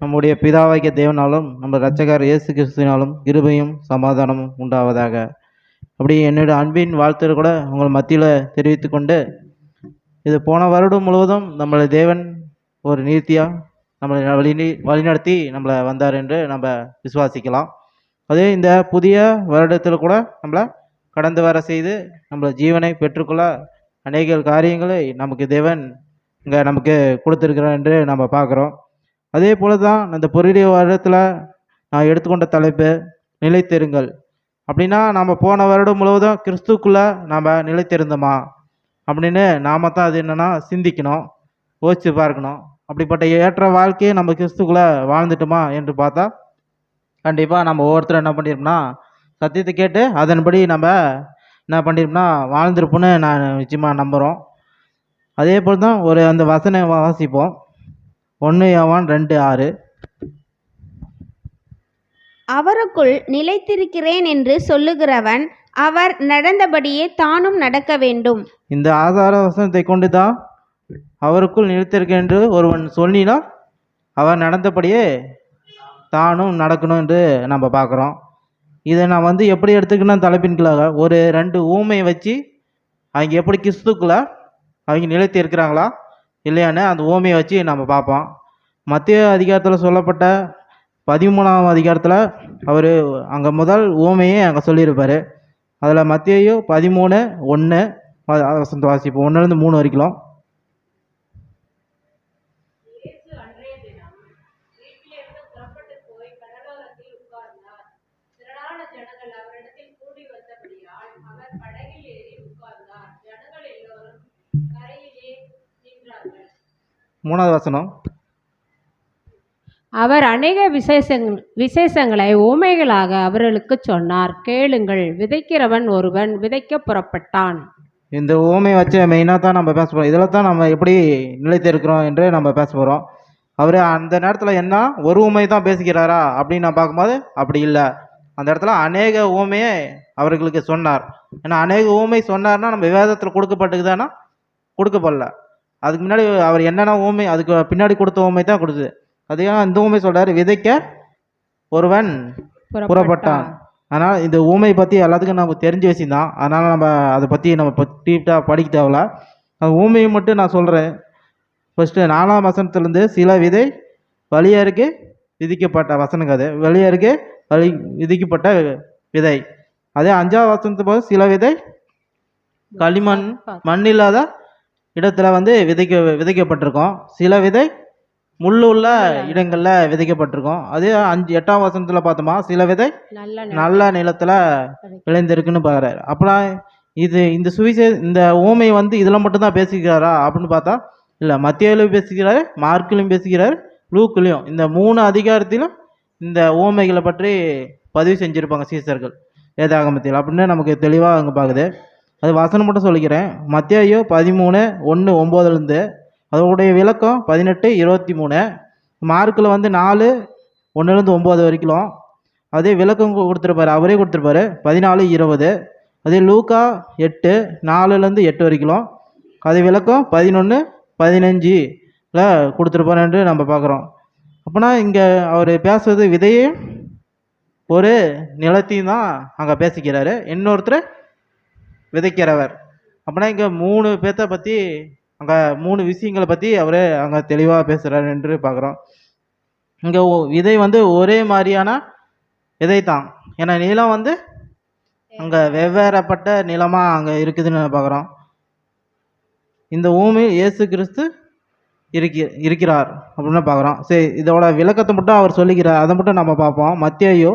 நம்முடைய பிதாவாகிய தேவனாலும் நம்ம இரட்சகர் இயேசு கிறிஸ்துவினாலும் கிருபையும் சமாதானமும் உண்டாவதாக. அப்படி என்னுடைய அன்பின் வாழ்த்து கூட உங்கள் மத்தியில் தெரிவித்து கொண்டு, இது போன வருடம் முழுவதும் நம்மளை தேவன் ஒரு நீர்த்தியாக நம்மளை வழிநடத்தி நம்மளை வந்தார் என்று நம்ம விசுவாசிக்கலாம். அதே இந்த புதிய வருடத்தில் கூட நம்மளை கடந்து வர செய்து நம்மளை ஜீவனை பெற்றுக்கொள்ள அநேக காரியங்களை நமக்கு தேவன் இங்கே நமக்கு கொடுத்துருக்கிறார் என்று நம்ம பார்க்குறோம். அதே போல தான் இந்த புதிய வருடத்தில் நான் எடுத்துக்கொண்ட தலைப்பு நிலைத்திருங்கள். அப்படின்னா நம்ம போன வருடம் முழுவதும் கிறிஸ்துக்குள்ளே நம்ம நிலைத்திருந்தோமா அப்படின்னு நாம் தான் அது என்னென்னா சிந்திக்கணும், யோசித்து பார்க்கணும். அப்படிப்பட்ட ஏற்ற வாழ்க்கையை நம்ம கிறிஸ்துக்குள்ளே வாழ்ந்துட்டோமா என்று பார்த்தா கண்டிப்பாக நம்ம ஒவ்வொருத்தரும் என்ன பண்ணியிருப்போம்னா சத்தியத்தை கேட்டு அதன்படி நம்ம என்ன பண்ணியிருப்போம்னா வாழ்ந்துருப்போன்னு நான் நிச்சயமாக நம்புகிறோம். அதே போல் தான் ஒரு அந்த வசனம் வாசிப்போம். 1 யோவான் 2:6. அவருக்குள் நிலைத்திருக்கிறேன் என்று சொல்லுகிறவன் அவர் நடந்தபடியே தானும் நடக்க வேண்டும். இந்த ஆதார வசனத்தை கொண்டு தான் அவருக்குள் நிலைத்திருக்கிறேன் என்று ஒருவன் சொன்னினால் அவர் நடந்தபடியே தானும் நடக்கணும் என்று நம்ம பார்க்குறோம். இதை நான் எப்படி எடுத்துக்கணும் தலைப்பின்களாக ஒரு 2 ஊமையை வச்சு அவங்க எப்படி கிறிஸ்துக்குள்ள அவங்க நிலைத்து இருக்கிறாங்களா இல்லையான்னு அந்த ஊமையை வச்சு நம்ம பார்ப்போம். மத்திய அதிகாரத்தில் சொல்லப்பட்ட 13ஆம் அதிகாரத்தில் அவர் அங்கே முதல் ஊமையே அங்கே சொல்லியிருப்பார். அதில் மத்திய 13:1 வசனத்தை வாசிப்போம். 1-3 வரைக்கும். மூணாவது வசனம். அவர் அநேக விசேஷங்களை ஊமைகளாக அவர்களுக்கு சொன்னார். கேளுங்கள், விதைக்கிறவன் ஒருவன் விதைக்க புறப்பட்டான். இந்த ஊமை வச்சு மெயினாக தான் நம்ம பேச போகிறோம். இதில் தான் நம்ம எப்படி நிலைத்து இருக்கிறோம் என்று நம்ம பேச போகிறோம். அவர் அந்த நேரத்தில் என்ன ஒரு ஊமை தான் பேசிக்கிறாரா அப்படின்னு நான் பார்க்கும்போது அப்படி இல்லை. அந்த இடத்துல அநேக ஊமையை அவர்களுக்கு சொன்னார். ஏன்னா அநேக ஊமை சொன்னார்னா நம்ம வேதத்தில் கொடுக்கப்பட்டுக்குதானா கொடுக்கப்படல. அதுக்கு முன்னாடி அவர் என்னென்ன ஊமை அதுக்கு பின்னாடி கொடுத்த ஊமை தான் கொடுத்தது. அதே இந்த ஊமை சொல்கிறார், விதைக்க ஒருவன் புறப்பட்டான். ஆனால் இந்த ஊமை பற்றி எல்லாத்துக்கும் நம்ம தெரிஞ்ச விஷயம் தான். அதனால் நம்ம அதை பற்றி நம்ம டீப்பாக படிக்க தேவையில்ல. அந்த ஊமையை மட்டும் நான் சொல்கிறேன். ஃபஸ்ட்டு 4ஆம் வசனத்துலேருந்து சில விதை வழியருக்கு விதிக்கப்பட்ட வசனங்க. அது வழியருக்கு விதிக்கப்பட்ட விதை. அதே 5ஆம் வசனத்து போது சில விதை களிமண் மண்ணில்லாத இடத்துல விதைக்கப்பட்டிருக்கோம். சில விதை முள்ளுள்ள இடங்களில் விதைக்கப்பட்டிருக்கோம். அதே 8ஆம் வசனத்தில் பார்த்தோமா சில விதை நல்ல நிலத்தில் விளைந்திருக்குன்னு பார்க்குறாரு. அப்புறம் இந்த இந்த ஊமை இதில் மட்டும்தான் பேசிக்கிறாரா அப்படின்னு பார்த்தா இல்லை, மத்தியிலும் பேசிக்கிறாரு, மார்க்கிலும் பேசிக்கிறாரு, லூக்கிலையும். இந்த 3 அதிகாரத்திலும் இந்த ஊமைகளை பற்றி பதிவு செஞ்சுருப்பாங்க சீசர்கள் வேதாகமத்தில் அப்படின்னு நமக்கு தெளிவாக அங்கே பார்க்குது. அது வசனம் மட்டும் சொல்லிக்கிறேன். மத்தேயு 13:1-9 அதோடைய விளக்கம் 18-23. மார்க்கில் 4:1-9 வரைக்கும். அதே விளக்கம் கொடுத்துருப்பாரு, அவரே கொடுத்துருப்பாரு 14-20. அதே லூக்கா 8:4-8 வரைக்கும். அது விளக்கம் 11-15 கொடுத்துருப்பாரு என்று நம்ம பார்க்குறோம். அப்போனா இங்கே அவர் பேசுறது விதையே ஒரு நிலத்தையும் தான் அங்கே பேசிக்கிறாரு, இன்னொருத்தர் விதைக்கிறவர். அப்படின்னா இங்கே 3 பேர்த்த பற்றி அங்கே 3 விஷயங்களை பற்றி அவர் அங்கே தெளிவாக பேசுகிறார் என்று பார்க்குறோம். இங்கே விதை ஒரே மாதிரியான விதை தான். ஏன்னா நிலம் அங்கே வெவ்வேறப்பட்ட நிலமாக அங்கே இருக்குதுன்னு பார்க்குறோம். இந்த ஊமை இயேசு கிறிஸ்து இருக்கிறார் அப்படின்னு பார்க்குறோம். சரி, இதோட விளக்கத்தை மட்டும் அவர் சொல்லிக்கிறார், அதை மட்டும் நம்ம பார்ப்போம். மத்தேயு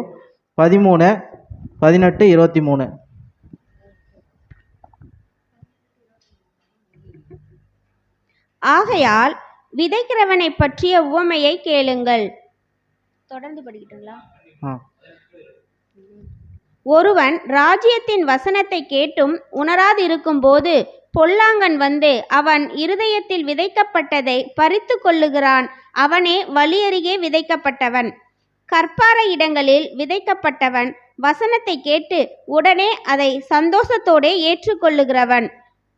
13:18-23. ஆகையால் விதைக்கிறவனை பற்றிய உவமையை கேளுங்கள். தொடர்ந்து படிக்கிட்டுங்களா? ஒருவன் ராஜ்யத்தின் வசனத்தை கேட்டும் உணராதிருக்கும் போது பொல்லாங்கன் அவன் இருதயத்தில் விதைக்கப்பட்டதை பறித்து கொள்ளுகிறான். அவனே வழியருகே விதைக்கப்பட்டவன். கற்பார இடங்களில் விதைக்கப்பட்டவன் வசனத்தை கேட்டு உடனே அதை சந்தோஷத்தோடே ஏற்றுக்கொள்ளுகிறவன்.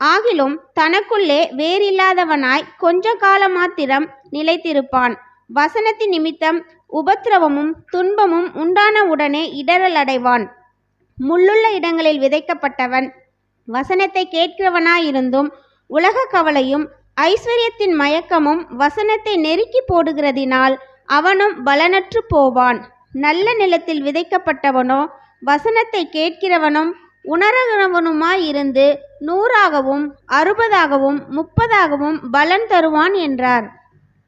ஆகிலும் தனக்குள்ளே வேறில்லாதவனாய் கொஞ்ச காலம் மாத்திரம் நிலைத்திருப்பான். வசனத்தின் நிமித்தம் உபத்திரவமும் துன்பமும் உண்டான உடனே இடறல் அடைவான். முள்ளுள்ள இடங்களில் விதைக்கப்பட்டவன் வசனத்தை கேட்கிறவனாயிருந்தும் உலக கவலையும் ஐஸ்வர்யத்தின் மயக்கமும் வசனத்தை நெருக்கி போடுகிறதினால் அவனும் பலனற்று போவான். நல்ல நிலத்தில் விதைக்கப்பட்டவனோ வசனத்தை கேட்கிறவனும் உணர்கிறவனுமாயிருந்து 100ஆகவும் 60ஆகவும் 30ஆகவும் பலன் தருவான் என்றார்.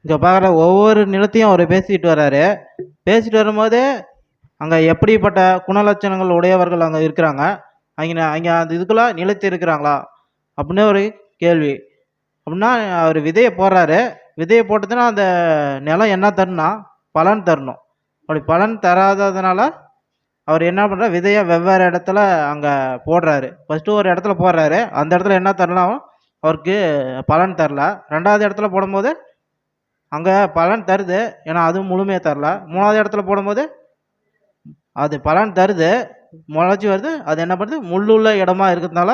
இங்கே பார்க்குற ஒவ்வொரு நிலத்தையும் அவர் பேசிட்டு வர்றாரு. பேசிட்டு வரும்போது அங்கே எப்படிப்பட்ட குணலட்சணங்கள் உடையவர்கள் அங்கே இருக்கிறாங்க, அங்கே அந்த இதுக்குள்ள நிலைத்து இருக்கிறாங்களா அப்படின்னு ஒரு கேள்வி. அப்படின்னா அவர் விதையை போடுறாரு. விதையை போட்டதுன்னா அந்த நிலம் என்ன தரணும்னா பலன் தரணும். அப்படி பலன் தராததுனால அவர் என்ன பண்ணுறாரு, விதையை வெவ்வேறு இடத்துல அங்கே போடுறாரு. ஃபஸ்ட்டு ஒரு இடத்துல போடுறாரு, அந்த இடத்துல என்ன தரலாம், அவருக்கு பலன் தரல. ரெண்டாவது இடத்துல போடும்போது அங்கே பலன் தருது, ஏன்னா அதுவும் முழுமையாக தரல. மூணாவது இடத்துல போடும்போது அது பலன் தருது, முளைச்சி வருது. அது என்ன பண்ணுது, முள்ளுள்ள இடமா இருக்கிறதுனால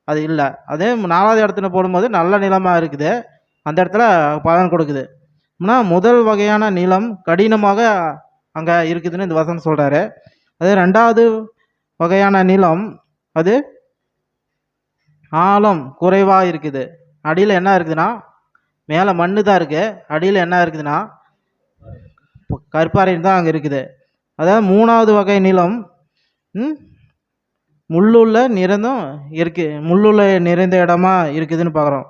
அது இல்லை. அதே நாலாவது இடத்துல போடும்போது நல்ல நிலமாக இருக்குது, அந்த இடத்துல பலன் கொடுக்குது. ஆனால் முதல் வகையான நிலம் கடினமாக அங்கே இருக்குதுன்னு இந்த வசனம் சொல்கிறாரு. அதே ரெண்டாவது வகையான நிலம் அது ஆழம் குறைவாக இருக்குது. அடியில் என்ன இருக்குதுன்னா மேலே மண்ணு தான் இருக்குது, அடியில் என்ன இருக்குதுன்னா கற்பாறைன்னு தான் அங்கே இருக்குது. அதாவது மூணாவது வகை நிலம் முள்ளுள்ள நிறைந்தும் முள்ளுள்ள நிறைந்த இடமா இருக்குதுன்னு பார்க்குறோம்.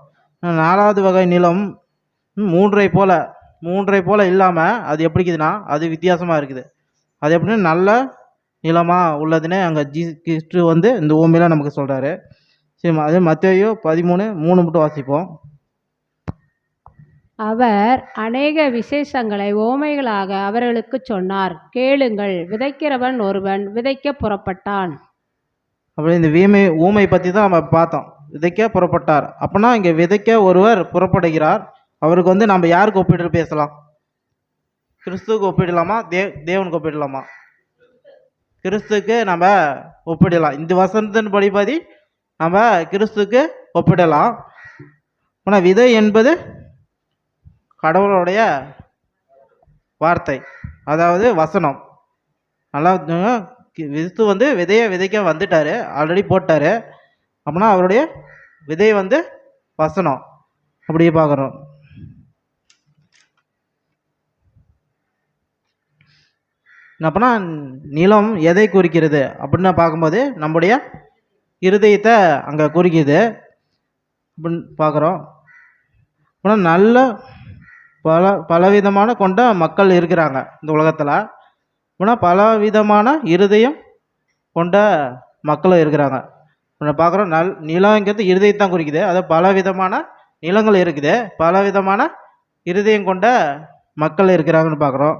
நாலாவது வகை நிலம் மூன்றை போல இல்லாமல் அது எப்படி இருக்குதுன்னா அது வித்தியாசமாக இருக்குது. அது எப்படின்னா நல்ல நிலமாக உள்ளதுன்னு அங்கே கிறிஸ்து வந்து இந்த ஊமையில நமக்கு சொல்கிறாரு. சரி, அது மத்தேயு 13:3 மட்டும் வாசிப்போம். அவர் அநேக விசேஷங்களை ஓமைகளாக அவர்களுக்கு சொன்னார். கேளுங்கள், விதைக்கிறவன் ஒருவன் விதைக்க புறப்பட்டான். அப்படி இந்த ஊமை பற்றி தான் நம்ம பார்த்தோம். விதைக்க புறப்பட்டார் அப்படின்னா இங்கே விதைக்க ஒருவர் புறப்படுகிறார். அவருக்கு வந்து நம்ம யாருக்கு ஒப்பிட்டு பேசலாம்? கிறிஸ்துவுக்கு ஒப்பிடலாமா, தேவனுக்கு ஒப்பிடலாமா? கிறிஸ்துக்கு நம்ம ஒப்பிடலாம். இந்த வசனத்தின் படிப்படி நம்ம கிறிஸ்துக்கு ஒப்பிடலாம். ஆனால் விதை என்பது கடவுளுடைய வார்த்தை, அதாவது வசனம். நல்லா கிறிஸ்து வந்து விதையை விதைக்க வந்துட்டார், ஆல்ரெடி போட்டார். அப்படின்னா அவருடைய விதை வந்து வசனம். அப்படியே பார்க்குறோம். அப்படின்னா நிலம் எதை குறிக்கிறது அப்படின்னு பார்க்கும்போது நம்முடைய இருதயத்தை அங்கே குறிக்குது அப்படின்னு பார்க்குறோம். அப்படின்னா நல்ல பலவிதமான கொண்ட மக்கள் இருக்கிறாங்க இந்த உலகத்தில். அப்படின்னா பலவிதமான இருதயம் கொண்ட மக்களும் இருக்கிறாங்க. பார்க்குறோம். நிலங்கிறது இருதயத்தான் குறிக்குது. அது பலவிதமான நிலங்கள் இருக்குது, பலவிதமான இருதயம் கொண்ட மக்கள் இருக்கிறாங்கன்னு பார்க்குறோம்.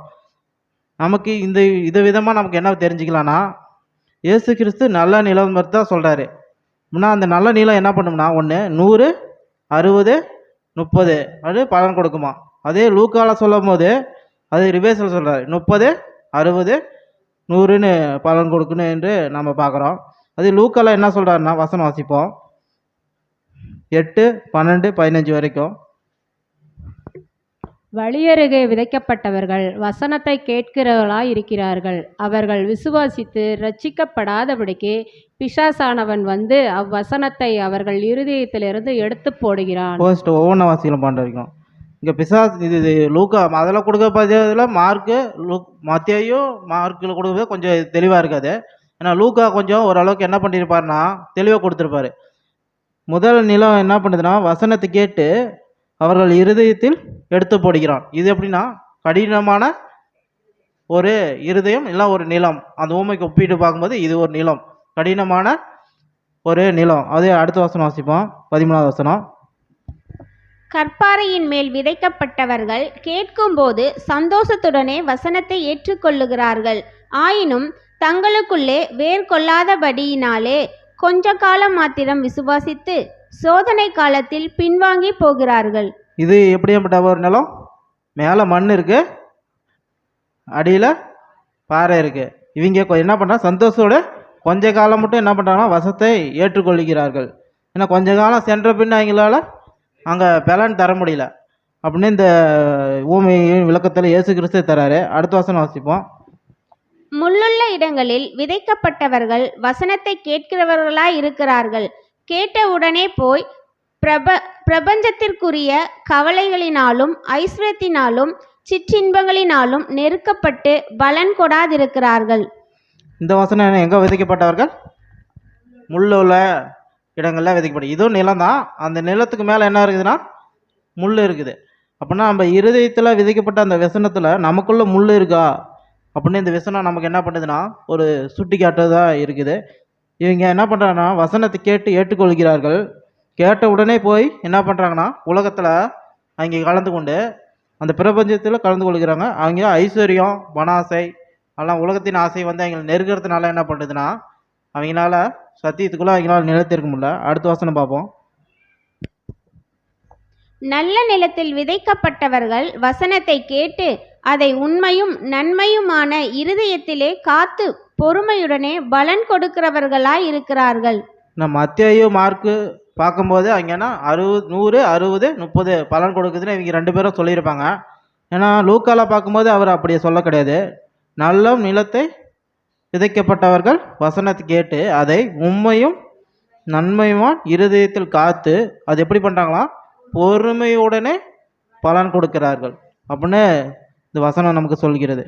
நமக்கு இது விதமாக நமக்கு என்ன தெரிஞ்சுக்கலாம்னா, இயேசு கிறிஸ்து நல்ல நிலம் மாதிரி தான் சொல்கிறாரு. அப்படின்னா அந்த நல்ல நிலம் என்ன பண்ணும்னா 1, 100, 60, 30 அது பலன் கொடுக்குமா. அதே லூக்காவில் சொல்லும் போது அது ரிவேர்ஸில் சொல்கிறாரு, 30, 60, 100ன்னு பலன் கொடுக்கணும் என்று நம்ம பார்க்குறோம். அது லூக்காவில் என்ன சொல்கிறாருன்னா, வசனம் வாசிப்போம் 8, 12, 15 வரைக்கும். வழியருகே விதைக்கப்பட்டவர்கள் வசனத்தை கேட்கிறவர்களாய் இருக்கிறார்கள். அவர்கள் விசுவாசித்து ரட்சிக்கப்படாதபடிக்கு பிசாசானவன் வந்து அவ்வசனத்தை அவர்கள் இருதயத்திலிருந்து எடுத்து போடுகிறான். ஒவ்வொன்றும் வாசிக்கலாம் பாண்டு வரைக்கும். இங்கே பிசாஸ் இது லூக்கா அதில் கொடுக்க பதில் மார்க்கு மத்தேயும் மார்க்கில் கொடுக்குறது கொஞ்சம் தெளிவாக இருக்காது. ஏன்னா லூக்கா கொஞ்சம் ஓரளவுக்கு என்ன பண்ணியிருப்பாருன்னா தெளிவாக கொடுத்துருப்பாரு. முதல் நிலம் என்ன பண்ணுதுன்னா வசனத்தை கேட்டு அவர்கள் இருதயத்தில் எடுத்து போடுகிறான். இது எப்படின்னா கடினமான ஒரு இருதயம் இல்லை ஒரு நிலம். அந்த ஊமைக்கு ஒப்பிட்டு பார்க்கும்போது இது ஒரு நிலம், கடினமான ஒரு நிலம். அதே அடுத்த வசனம் வாசிப்போம், 13வது வசனம். கற்பாறையின் மேல் விதைக்கப்பட்டவர்கள் கேட்கும்போது சந்தோஷத்துடனே வசனத்தை ஏற்றுக்கொள்ளுகிறார்கள். ஆயினும் தங்களுக்குள்ளே வேர் கொள்ளாதபடியினாலே கொஞ்ச காலம் மாத்திரம் விசுவாசித்து சோதனை காலத்தில் பின்வாங்கி போகிறார்கள். இது எப்படியாப்பட்ட ஒரு நிலம்? மேலே மண் இருக்கு, அடியில் பாறை இருக்கு. இவங்க என்ன பண்ணுறாங்க, சந்தோஷத்தோட கொஞ்ச காலம் மட்டும் என்ன பண்ணுறாங்கன்னா வசத்தை ஏற்றுக்கொள்கிறார்கள். ஏன்னா கொஞ்ச காலம் சென்ற பின் அவங்களால அங்கே பலன் தர முடியல. அப்படின்னு இந்த ஊமையின் விளக்கத்தில் இயேசு கிறிஸ்து தராரு. அடுத்த வசனம் வாசிப்போம். முள்ளுள்ள இடங்களில் விதைக்கப்பட்டவர்கள் வசனத்தை கேட்கிறவர்களாய் இருக்கிறார்கள். கேட்ட உடனே போய் பிரபஞ்சத்திற்குரிய கவலைகளினாலும் ஐஸ்வர்யத்தினாலும் சிற்றின்பங்களினாலும் நெருக்கப்பட்டு பலன் கொடாதிருக்கிறார்கள். இந்த வசனம் எங்கே விதைக்கப்பட்டவர்கள்? முள்ளுள்ள இடங்கள்ல விதைக்கப்பட்ட. இதுவும் நிலம் தான். அந்த நிலத்துக்கு மேலே என்ன இருக்குதுன்னா முள் இருக்குது. அப்படின்னா நம்ம இருதயத்தில் விதைக்கப்பட்ட அந்த வசனத்தில் நமக்குள்ள முள் இருக்கா அப்படின்னு இந்த வசனம் நமக்கு என்ன பண்ணுதுன்னா ஒரு சுட்டி காட்டுறதாக இருக்குது. இவங்க என்ன பண்ணுறாங்கன்னா வசனத்தை கேட்டு ஏற்றுக்கொள்கிறார்கள். கேட்ட உடனே போய் என்ன பண்ணுறாங்கன்னா உலகத்தில் அவங்க கலந்து கொண்டு அந்த பிரபஞ்சத்தில் கலந்து கொள்கிறாங்க. அவங்க ஐஸ்வர்யம் பணாசை எல்லாம் உலகத்தின் ஆசை வந்து அவங்களை நெருக்கிறதுனால என்ன பண்ணுறதுன்னா அவங்களால சத்தியத்துக்குள்ளே அவங்களால நிலைத்திருக்க முடியல. அடுத்த வசனம் பார்ப்போம். நல்ல நிலத்தில் விதைக்கப்பட்டவர்கள் வசனத்தை கேட்டு அதை உண்மையும் நன்மையுமான இருதயத்திலே காத்து பொறுமையுடனே பலன் கொடுக்கிறவர்களாய் இருக்கிறார்கள். நம்ம மத்தேயு மார்க்கு பார்க்கும்போது அங்கேனா 100 60 30 பலன் கொடுக்குதுன்னு இவங்க 2 பேரும் சொல்லியிருப்பாங்க. ஏன்னா லூக்கால பார்க்கும்போது அவர் அப்படியே சொல்ல கிடையாது. நல்ல நிலத்தை விதைக்கப்பட்டவர்கள் வசனத்தை கேட்டு அதை உண்மையும் நன்மையுமா இருதயத்தில் காத்து அது எப்படி பண்ணுறாங்களாம் பொறுமையுடனே பலன் கொடுக்கிறார்கள் அப்படின்னு இந்த வசனம் நமக்கு சொல்கிறது.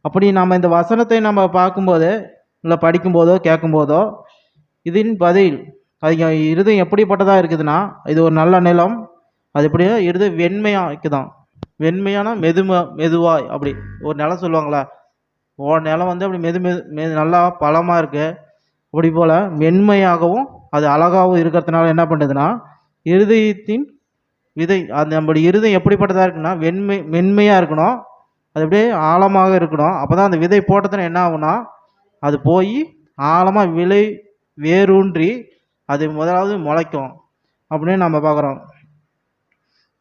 அப்படி நம்ம இந்த வசனத்தை நம்ம பார்க்கும்போது இல்லை படிக்கும்போதோ கேட்கும்போதோ இதன் பதில் அது இருதயம் எப்படிப்பட்டதாக இருக்குதுன்னா இது ஒரு நல்ல நிலம். அது எப்படியா இருதயம் வெண்மையாக இருக்குதான். வெண்மையான மெதுவாய் அப்படி ஒரு நிலம் சொல்லுவாங்களா நிலம் வந்து அப்படி மெது நல்லா பழமாக இருக்குது. அப்படி போல் மென்மையாகவும் அது அழகாகவும் இருக்கிறதுனால என்ன பண்ணுறதுன்னா இருதயத்தின் விதை அந்த நம்மளுடைய இருதயம் எப்படிப்பட்டதாக இருக்குன்னா மென்மையாக இருக்கணும். அது அப்படியே ஆழமாக இருக்கணும். அப்போ தான் அந்த விதை போட்டதுன்னா என்ன ஆகும்னா அது போய் ஆழமாக வேரூன்றி அது முதலாவது முளைக்கும் அப்படின்னு நம்ம பார்க்குறோம்.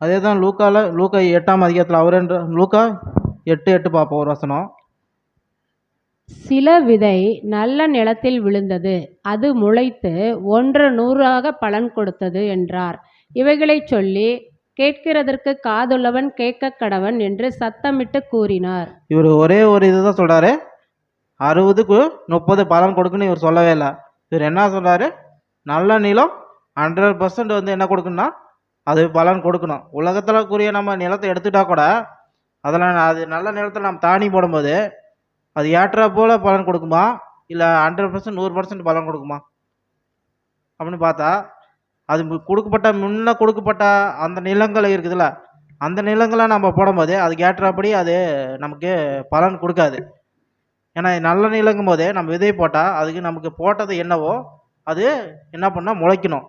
அதே தான் லூக்கா 8ஆம் அதிகாரத்தில் அவரென்ற லூக்கா 8:8 பார்ப்போம் ஒரு வசனம். சில விதை நல்ல நிலத்தில் விழுந்தது, அது முளைத்து 100 பலன் கொடுத்தது என்றார். இவைகளை சொல்லி கேட்கிறதற்கு காதுள்ளவன் கேட்க கடவன் என்று சத்தமிட்டு கூறினார். இவர் ஒரே ஒரு இதுதான் சொல்றாரு, 60க்கு 30 பலன் கொடுக்குன்னு இவர் சொல்லவே இல்லை. இவர் என்ன சொல்றாரு, நல்ல நிலம் 100% வந்து என்ன கொடுக்கணும்னா அது பலன் கொடுக்கணும். உலகத்தில் கூறிய நம்ம நிலத்தை எடுத்துட்டா கூட அதில் அது நல்ல நிலத்தில் நம்ம தானி போடும்போது அது ஏற்றா போல் பலன் கொடுக்குமா இல்லை 100% 100% பலன் கொடுக்குமா அப்படின்னு பார்த்தா அது கொடுக்கப்பட்ட அந்த நிலங்கள் இருக்குதுல்ல அந்த நிலங்களை நம்ம போடும்போது அதுக்கு ஏற்றபடி அது நமக்கு பலன் கொடுக்காது. ஏன்னா நல்ல நிலங்கும் போதே நம்ம விதை போட்டால் அதுக்கு நமக்கு போட்டது என்னவோ அது என்ன பண்ணால் முளைக்கணும்.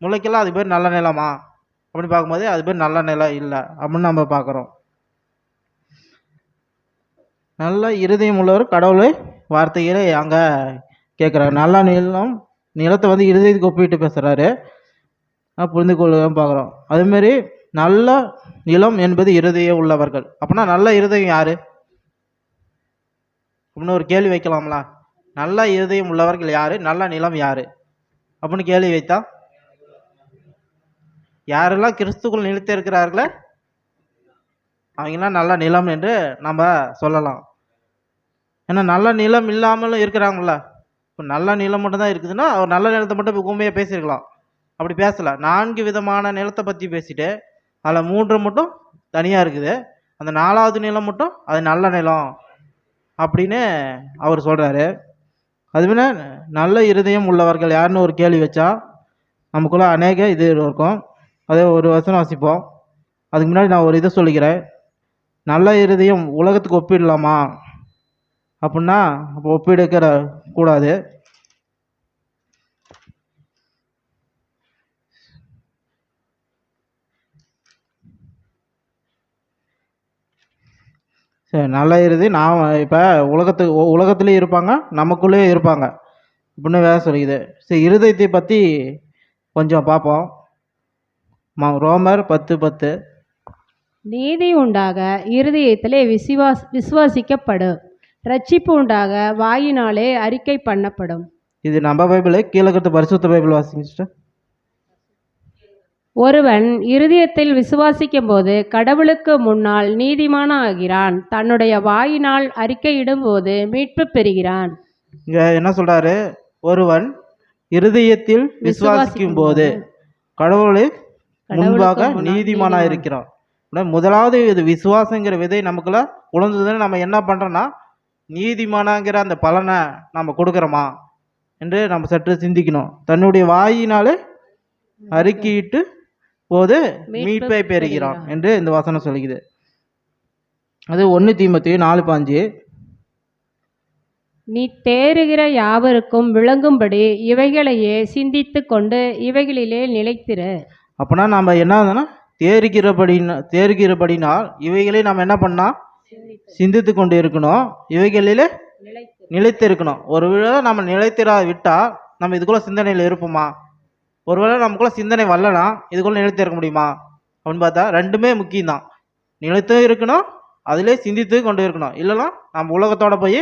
முளைக்கலாம் அது பேர் நல்ல நிலமா அப்படின்னு பார்க்கும்போது அது பேர் நல்ல நிலம் இல்லை அப்படின்னு நம்ம பார்க்குறோம். நல்ல இருதயம் உள்ளவர் கடவுளை வார்த்தைகளை அங்கே கேட்குறாரு. நல்ல நிலத்தை வந்து இருதயத்துக்கு ஒப்பிட்டு பேசுகிறாரு, புரிந்து கொள்ளதான் பார்க்குறோம். அதுமாரி நல்ல நிலம் என்பது இருதயம் உள்ளவர்கள். அப்படின்னா நல்ல இருதயம் யார் அப்படின்னு ஒரு கேள்வி வைக்கலாம்ல. நல்ல இருதயம் உள்ளவர்கள் யார், நல்ல நிலம் யார் அப்படின்னு கேள்வி வைத்தா யாரெல்லாம் கிறிஸ்துக்குள் நிலைத்து இருக்கிறார்களோ அவங்களாம் நல்ல நிலம் என்று நம்ம சொல்லலாம். ஏன்னா நல்ல நிலம் இல்லாமலும் இருக்கிறாங்கள. இப்போ நல்ல நிலம் மட்டும் தான் இருக்குதுன்னா அவர் நல்ல நிலத்தை மட்டும் இப்போ உண்மையாக பேசியிருக்கலாம். அப்படி பேசலை. 4 விதமான நிலத்தை பற்றி பேசிட்டு அதில் 3 மட்டும் தனியாக இருக்குது. அந்த 4வது நிலம் மட்டும் அது நல்ல நிலம் அப்படின்னு அவர் சொல்கிறாரு. அதுமாரி நல்ல இருதயம் உள்ளவர்கள் யாருன்னு ஒரு கேள்வி வச்சா நமக்குள்ள அநேக இது இருக்கும். அதே ஒரு வசனம் வாசிப்போம். அதுக்கு முன்னாடி நான் ஒரு இதை சொல்லிக்கிறேன். நல்ல இருதயம் உலகத்துக்கு ஒப்பிடலாமா அப்படின்னா அப்போ ஒப்பிடுக்கிற கூடாது. சரி, நல்ல இறுதி நான் இப்போ உலகத்துலேயும் இருப்பாங்க நமக்குள்ளேயும் இருப்பாங்க அப்படின்னு வேலை சொல்லிக்குது. சரி, இருதயத்தை பற்றி கொஞ்சம் பார்ப்போம். ரோமர் 10:10 நீதி உண்டாக இருதயத்திலே விசுவாசிக்கப்படும், ரட்சிப்பு உண்டாக வாயினாலே அறிக்கை பண்ணப்படும். இது நம்ம பைபிள். கீழே இருக்கிற பரிசுத்த பைபிள் வாசிங்க சிஸ்டர். ஒருவன் இருதயத்தில் விசுவாசிக்கும் போது கடவுளுக்கு முன்னால் நீதிமானாகிறான். தன்னுடைய வாயினால் அறிக்கையிடும்போது மீட்பு பெறுகிறான். இங்க என்ன சொல்றாரு? ஒருவன் இருதயத்தில் விசுவாசிக்கும் போது கடவுளுக்கு முன்பாக நீதிமானா இருக்கிறான். முதலாவது இது விசுவாசங்கிற விதை நமக்குள்ள உணர்ந்ததுன்னு நம்ம என்ன பண்றோம்னா, நீதிமானாங்கிற அந்த பலனை நம்ம கொடுக்குறோமா என்று நம்ம சற்று சிந்திக்கணும். தன்னுடைய வாயினாலே அறிக்கையிட்டு போது மீட்பை பெறுகிறான் என்று இந்த வசனம் சொல்லுகிறது. அது 1 தீமோத்தேயு 4:5. நீ தேறுகிற யாவருக்கும் விளங்கும்படி இவைகளையே சிந்தித்து கொண்டு இவைகளிலே நிலைத்திரு. அப்போனா நம்ம என்ன தேறுகிறபடினால் இவைகளே நம்ம என்ன பண்ணா சிந்தித்து கொண்டு இருக்கணும், இவைகளிலே நிலைத்து இருக்கணும். ஒருவேளை நம்ம நிலைத்திரா விட்டா நம்ம இதுக்குள்ள சிந்தனையில் இருப்போமா? ஒருவேளை நமக்குள்ள சிந்தனை வரலனா இதுக்குள்ள நிலைத்து இருக்க முடியுமா அப்படின்னு பார்த்தா ரெண்டுமே முக்கியம்தான். நிலைத்தும் இருக்கணும், அதிலே சிந்தித்து கொண்டு இருக்கணும். இல்லைனா நம்ம உலகத்தோட போய்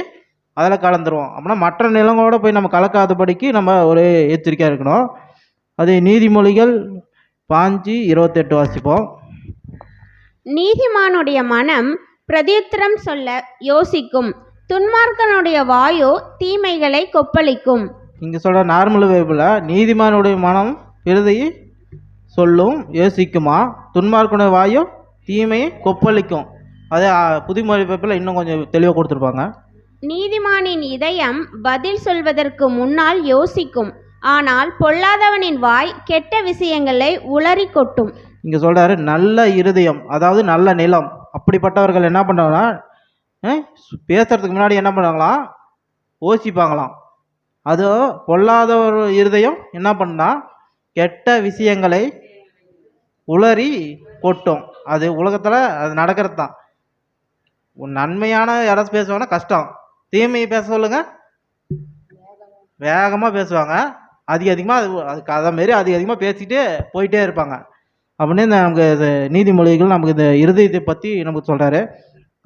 அதில் கலந்துருவோம். அப்படின்னா மற்ற நிலங்களோட போய் நம்ம கலக்காதபடிக்கு நம்ம ஒரு எச்சரிக்கையாக இருக்கணும். அது நீதிமொழிகள் 5:28 வாசிப்போம். நீதிமானுடைய மனம் பிரதியுத்தரம் சொல்ல யோசிக்கும், துன்மார்க்கனுடைய வாயோ தீமைகளை கொப்பளிக்கும். இங்கே சொல்கிற நார்மல் பைபிளில் நீதிமானுடைய மனம் விருதையை சொல்லும் யோசிக்குமா, துன்மார்க்கனுடைய வாயோ தீமையை கொப்பளிக்கும். அதே புதுமொழி பைபிளில் இன்னும் கொஞ்சம் தெளிவாக கொடுத்துருப்பாங்க. நீதிமானின் இதயம் பதில் சொல்வதற்கு முன்னால் யோசிக்கும், ஆனால் பொல்லாதவனின் வாய் கெட்ட விஷயங்களை உளறி கொட்டும். இங்கே சொல்கிறாரு நல்ல இருதயம், அதாவது நல்ல நிலம். அப்படிப்பட்டவர்கள் என்ன பண்ணுறாங்கன்னா பேசுறதுக்கு முன்னாடி என்ன பண்ணுவாங்களாம், யோசிப்பாங்களாம். அது பொல்லாத ஒரு இருதயம் என்ன பண்ணா கெட்ட விஷயங்களை உளறி கொட்டும். அது உலகத்தில் அது நடக்கிறது தான். நன்மையான யாராச்சும் பேசுவாங்கன்னா கஷ்டம், தீமையை பேச சொல்லுங்க வேகமாக பேசுவாங்க. அதிகமாக அதுக்கு அதை மாரி அதிகமாக பேசிக்கிட்டே போயிட்டே இருப்பாங்க. அப்படின்னு நமக்கு நீதிமொழிகள் நமக்கு இந்த இருதயத்தை பற்றி நமக்கு சொல்கிறாரு.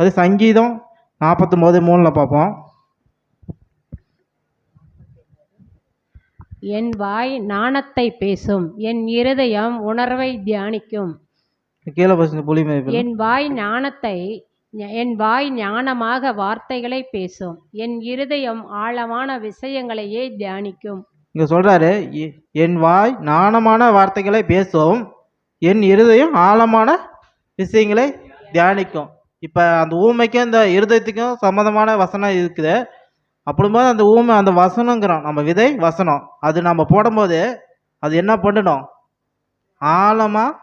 அது சங்கீதம் 49:3 பார்ப்போம். என் வாய் நாணத்தை பேசும், என் இருதயம் உணர்வை தியானிக்கும். கீழே பசங்க புலிமை. என் வாய் ஞானமாக வார்த்தைகளை பேசும், என் இருதயம் ஆழமான விஷயங்களையே தியானிக்கும். இங்க சொல்றாரு, என் வாய் ஞானமான வார்த்தைகளை பேசும், என் இருதயம் ஆழமான விஷயங்களை தியானிக்கும். இப்போ அந்த ஊமைக்கும் இந்த இருதயத்துக்கும் சம்மந்தமான வசனம் இருக்குது. அப்படிம்போது அந்த ஊமை அந்த வசனங்கிறோம், நம்ம விதை வசனம், அது நம்ம போடும்போது அது என்ன பண்ணணும், ஆழமாக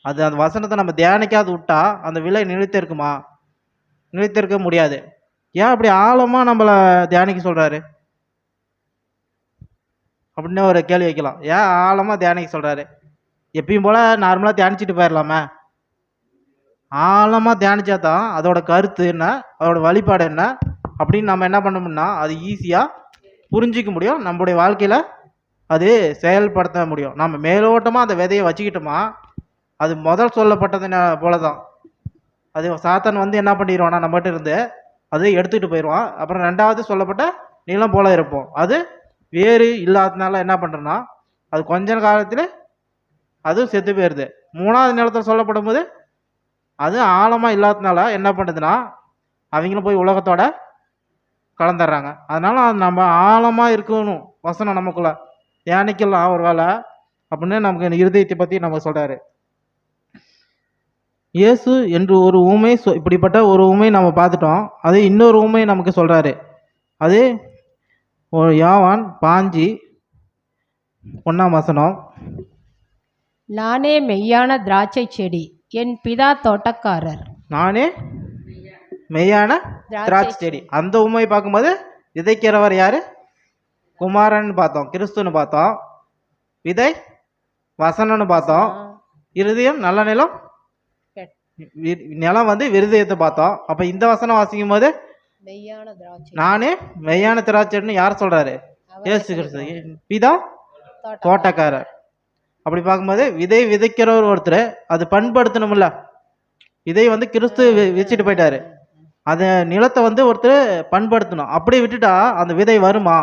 அது அந்த வசனத்தை நம்ம தியானிக்காது விட்டா அந்த விலை நிலைத்திருக்குமா? நிலைத்திருக்க முடியாது. ஏன் அப்படி ஆழமாக நம்மளை தியானிக்க சொல்கிறாரு அப்படின்னு ஒரு கேள்வி வைக்கலாம். ஏன் ஆழமாக தியானிக்க சொல்கிறாரு? எப்பயும் போல் நார்மலாக தியானிச்சுட்டு போயிடலாமே. ஆழமாக தியானிச்சா தான் அதோட கருத்து என்ன, அதோட வழிபாடு என்ன அப்படின்னு நம்ம என்ன பண்ணோம்னா அது ஈஸியாக புரிஞ்சிக்க முடியும், நம்மளுடைய வாழ்க்கையில் அது செயல்படுத்த முடியும். நம்ம மேலோட்டமாக அந்த விதையை வச்சுக்கிட்டோமா அது முதல் சொல்லப்பட்டது போல தான். அது சாத்தான் வந்து என்ன பண்ணிடுவான்னா நம்மகிட்ட இருந்து அது எடுத்துக்கிட்டு போயிடுவான். அப்புறம் ரெண்டாவது சொல்லப்பட்ட நிலம் போல இருப்போம். அது வேறு இல்லாததுனால என்ன பண்ணுறோன்னா அது கொஞ்ச காலத்தில் அது செத்து போயிடுது. மூணாவது நிலத்தில் சொல்லப்படும் போது அது ஆழமாக இல்லாததுனால என்ன பண்ணுதுன்னா அவங்களும் போய் உலகத்தோட கலந்துடுறாங்க. அதனால நம்ம ஆழமாக இருக்கணும், வசனம் நமக்குள்ள தியானிக்கலாம் ஒரு வேலை அப்படின்னு நமக்கு இருதயத்தை பற்றி நம்ம சொல்கிறாரு. இயேசு என்று ஒரு ஊமை இப்படிப்பட்ட ஒரு ஊமை நம்ம பார்த்துட்டோம். அது இன்னொரு ஊமை நமக்கு சொல்கிறாரு. அது யோவான் 5:1 நானே மெய்யான திராட்சை செடி, என் பிதா தோட்டக்காரர். நானே மெய்யான திராட்சை செடி. அந்த உண்மை பார்க்கும்போது விதைக்கிறவர் யாரு? குமாரன் பார்த்தோம், கிறிஸ்துன்னு பார்த்தோம், விதை வசனம்னு பார்த்தோம், இருதயம் நல்ல நிலம், நிலம் வந்து விருதயத்தை பார்த்தோம். அப்ப இந்த வசனம் வாசிக்கும் போது நானே மெய்யான திராட்சைன்னு யார் சொல்றாரு? இயேசு கிறிஸ்து. பிதா தோட்டக்காரர். அப்படி பார்க்கும்போது விதை விதைக்கிறவர் ஒருத்தர், அது பண்படுத்தணும்ல. விதை வந்து கிறிஸ்து வச்சுட்டு போயிட்டாரு, அந்த நிலத்தை வந்து ஒருத்தர் பண்படுத்தணும். அப்படியே விட்டுட்டா அந்த விதை வருமா?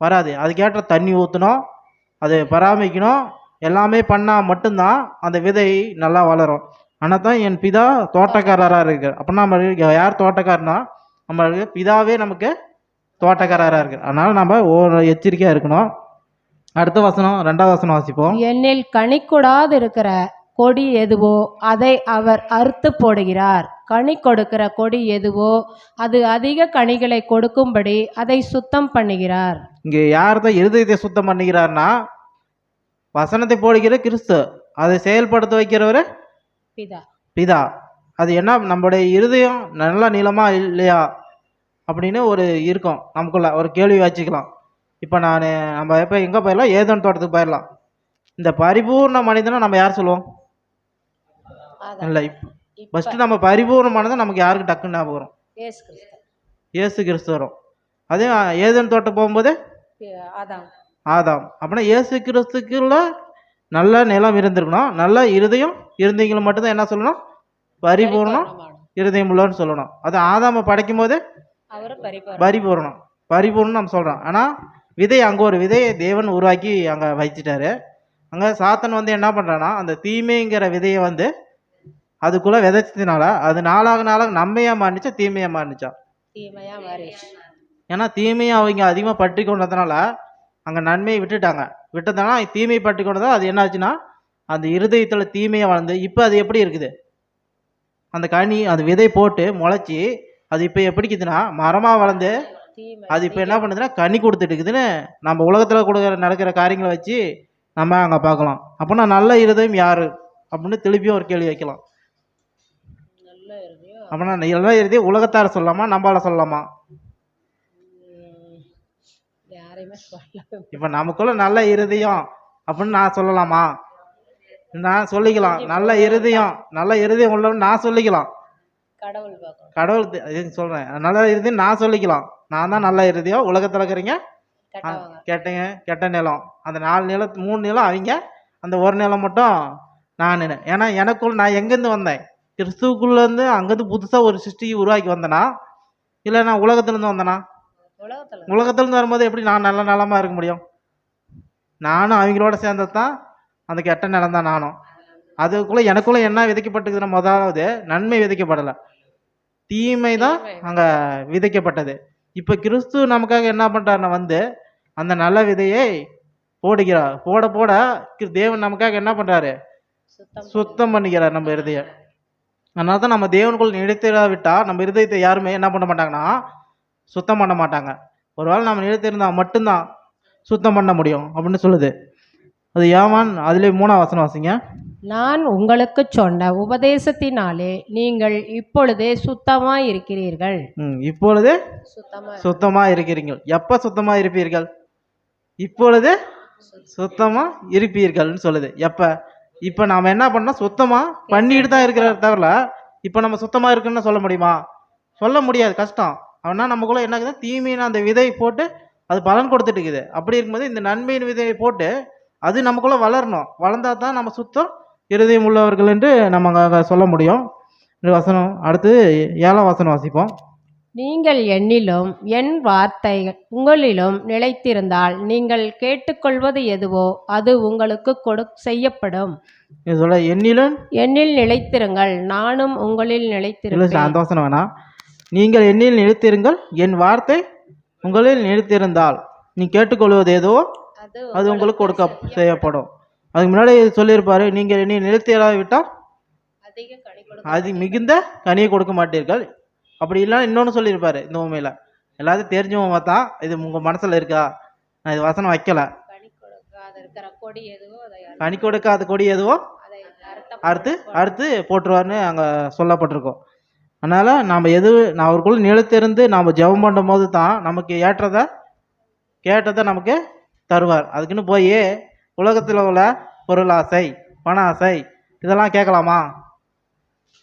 வராது. அதுக்கேற்ற தண்ணி ஊற்றணும், அது பராமரிக்கணும், எல்லாமே பண்ணால் மட்டும்தான் அந்த விதை நல்லா வளரும். ஆனால் தான் என் பிதா தோட்டக்காரராக இருக்கார். அப்படின்னா நம்ம யார் தோட்டக்காரனா, நம்ம பிதாவே நமக்கு தோட்டக்காரராக இருக்கு. அதனால் நம்ம ஒரு எச்சரிக்கையாக இருக்கணும். அடுத்த வசனம் 2வது வசனம் வாசிப்போம். என்னில் கனி கொடாது இருக்கிற கொடி எதுவோ அதை அவர் அறுத்து போடுகிறார். கனி கொடுக்கிற கொடி எதுவோ அது அதிக கனிகளை கொடுக்கும்படி அதை சுத்தம் பண்ணுகிறார். இங்கே யார் தான் இருதயத்தை சுத்தம் பண்ணுகிறார்னா, வசனத்தை போடுகிற கிறிஸ்து, அதை செயல்படுத்த வைக்கிறவர் பிதா. பிதா. அது என்ன, நம்மளுடைய இருதயம் நல்ல நீளமா இல்லையா அப்படின்னு ஒரு இருக்கும் நமக்குள்ள ஒரு கேள்வி வச்சுக்கலாம். இப்போ நம்ம எப்போ எங்கே போயிடலாம், ஏதேன் தோட்டத்துக்கு போயிடலாம். இந்த பரிபூர்ண மனிதனை நம்ம யார் சொல்லுவோம்? இல்லை, ஃபஸ்ட்டு நம்ம பரிபூர்ணமானதை நமக்கு யாருக்கு டக்குன்னு ஞாபகம் வரும்? இயேசு கிறிஸ்து வரும். அதே ஏதேன் தோட்டம் போகும்போது ஆதாம். அப்படின்னா இயேசு கிறிஸ்துக்குள்ள நல்ல நிலம் இருந்திருக்கணும், நல்ல இருதயம் இருந்தீங்களும் மட்டும்தான் என்ன சொல்லணும்? பரிபூர்ணம் இருதயம் உள்ளன்னு சொல்லணும். அது ஆதாமை படைக்கும் போது பரிபூர்ணம் நம்ம சொல்கிறோம். ஆனால் விதை, அங்கே ஒரு விதையை தேவன் உருவாக்கி அங்கே வைச்சிட்டாரு. அங்கே சாத்தன் என்ன பண்ணுறான்னா, அந்த தீமைங்கிற விதையை அதுக்குள்ளே விதைச்சதுனால அது நாளாக நன்மையாக மாறிச்சா தீமையாக மாறிச்சா? ஏன்னா தீமையை அவங்க அதிகமாக பற்றி கொண்டதுனால அங்கே நன்மையை விட்டதுனால தீமையை பற்றி கொண்டதால் அது என்னாச்சுன்னா அந்த இருதயத்தில் தீமையை வளர்ந்து இப்போ அது எப்படி இருக்குது? அந்த கனி, அந்த விதை போட்டு முளைச்சி அது இப்போ எப்படிக்குதுன்னா மரமாக வளர்ந்து அது இப்போ என்ன பண்ணுதுன்னா கனி கொடுத்துட்டு இருக்குதுன்னு நம்ம உலகத்தில் நடக்கிற காரியங்களை வச்சு நம்ம அங்கே பார்க்கலாம். அப்போனா நல்ல இருதயம் யார் அப்படின்னு திருப்பியும் ஒரு கேள்வி வைக்கலாம். அப்படின்னா நல்ல இருதயம் உலகத்தார சொல்லலாமா, நம்மளால சொல்லலாமா? இப்போ நமக்குள்ள நல்ல இருதயம் அப்படின்னு நான் சொல்லலாமா? நான் சொல்லிக்கலாம். நல்ல இருதயம் உள்ளவன்னு நான் சொல்லிக்கலாம். கடவுள் சொல்றேன், நல்ல இருதயம் நான் சொல்லிக்கலாம். நான் தான் நல்ல இருதயம். உலகத்தில் இருக்கிறீங்க கெட்ட நிலம். அந்த 4 நிலம் 3 நிலம் அவங்க, அந்த ஒரு நிலம் மட்டும் நான். ஏன்னா எனக்குள்ள நான் எங்கேருந்து வந்தேன்? கிறிஸ்துவுக்குள்ளேருந்து அங்கேருந்து புதுசாக ஒரு சிருஷ்டியை உருவாக்கி வந்தேனா, இல்லை நான் உலகத்துலேருந்து வந்தேனா? உலகத்துலேருந்து வரும்போது எப்படி நான் நல்ல நிலமாக இருக்க முடியும்? நானும் அவங்களோட சேர்ந்தது தான் அந்த கெட்ட நிலம் தான் நானும். அதுக்குள்ளே எனக்குள்ளே என்ன விதைக்கப்பட்டதுன்னா, முதலாவது நன்மை விதைக்கப்படலை, தீமை தான் அங்கே விதைக்கப்பட்டது. இப்போ கிறிஸ்து நமக்காக என்ன பண்ணுறாருன்னா அந்த நல்ல விதையை போடுகிறார். போட தேவன் நமக்காக என்ன பண்ணுறாரு? சுத்தம் பண்ணிக்கிறார் நம்ம இருதயம். அதனால தான் நம்ம தேவனுக்குள் நிலைத்திராவிட்டால் நம்ம இருதயத்தை யாருமே என்ன பண்ண மாட்டாங்கன்னா சுத்தம் பண்ண மாட்டாங்க. ஒருவேளை நம்ம நிலைத்திருந்தால் மட்டும்தான் சுத்தம் பண்ண முடியும் அப்படின்னு சொல்லுது. அது யோவான் அதிலே 3ஆம் வசனம் வாசிங்க. நான் உங்களுக்கு சொன்ன உபதேசத்தினாலே நீங்கள் இப்பொழுதே சுத்தமாய் இருக்கிறீர்கள். இப்பொழுது சுத்தமாக இருக்கிறீர்கள். எப்போ சுத்தமாக இருப்பீர்கள்? இப்பொழுது சுத்தமாக இருப்பீர்கள்னு சொல்லுது. எப்போ? இப்போ நாம் என்ன பண்ணோம்? சுத்தமாக பண்ணிட்டு தான் இருக்கிற தவிர இப்போ நம்ம சுத்தமாக இருக்குன்னு சொல்ல முடியுமா? சொல்ல முடியாது, கஷ்டம். அவனா நமக்குள்ளே என்ன இருக்குது? தீமையான அந்த விதை போட்டு அது பலன் கொடுத்துட்டு இருக்குது. அப்படி இருக்கும்போது இந்த நன்மையின் விதையை போட்டு அது நமக்குள்ளே வளரணும். வளர்ந்தால் தான் நம்ம சுத்தம் இருதயம் உள்ளவர்கள் என்று நம்ம சொல்ல முடியும். இந்த வசனம் அடுத்து 7ஆம் வசனம் வாசிப்போம். நீங்கள் என்னிலும் என் வார்த்தை உங்களிலும் நிலைத்திருந்தால் நீங்கள் கேட்டுக்கொள்வது எதுவோ அது உங்களுக்கு செய்யப்படும். சொல்ல என்னில் நிலைத்திருங்கள், நானும் உங்களில் நிலைத்திருங்கள். அந்த வசனம் வேணா, நீங்கள் என்னில் நிலைத்திருங்கள், என் வார்த்தை உங்களில் நிலைத்திருந்தால் நீ கேட்டுக்கொள்வது எதுவோ அது உங்களுக்கு செய்யப்படும். அதுக்கு முன்னாடி சொல்லியிருப்பாரு, நீங்கள் என்னை நிலைத்திராவிட்டால் அது மிகுந்த கனியை கொடுக்க மாட்டீர்கள். அப்படி இல்லைன்னா இன்னொன்று சொல்லியிருப்பாரு இந்த உண்மையில். எல்லாத்தையும் தெரிஞ்சவங்க பார்த்தா இது உங்கள் மனசில் இருக்கா? நான் இது வசனம் வைக்கல. கனி கொடுக்காத கொடி எதுவோ அறுத்து போட்டுருவார்னு அங்கே சொல்லப்பட்டிருக்கோம். அதனால் நாம் நான் அவருக்குள்ள நிலைத்திருந்து நாம் ஜெபம் பண்ணும் போது தான் நமக்கு கேட்டதை நமக்கு தருவார். அதுக்குன்னு போய் உலகத்தில் உள்ள பொருள் ஆசை, பண ஆசை இதெல்லாம் கேட்கலாமா?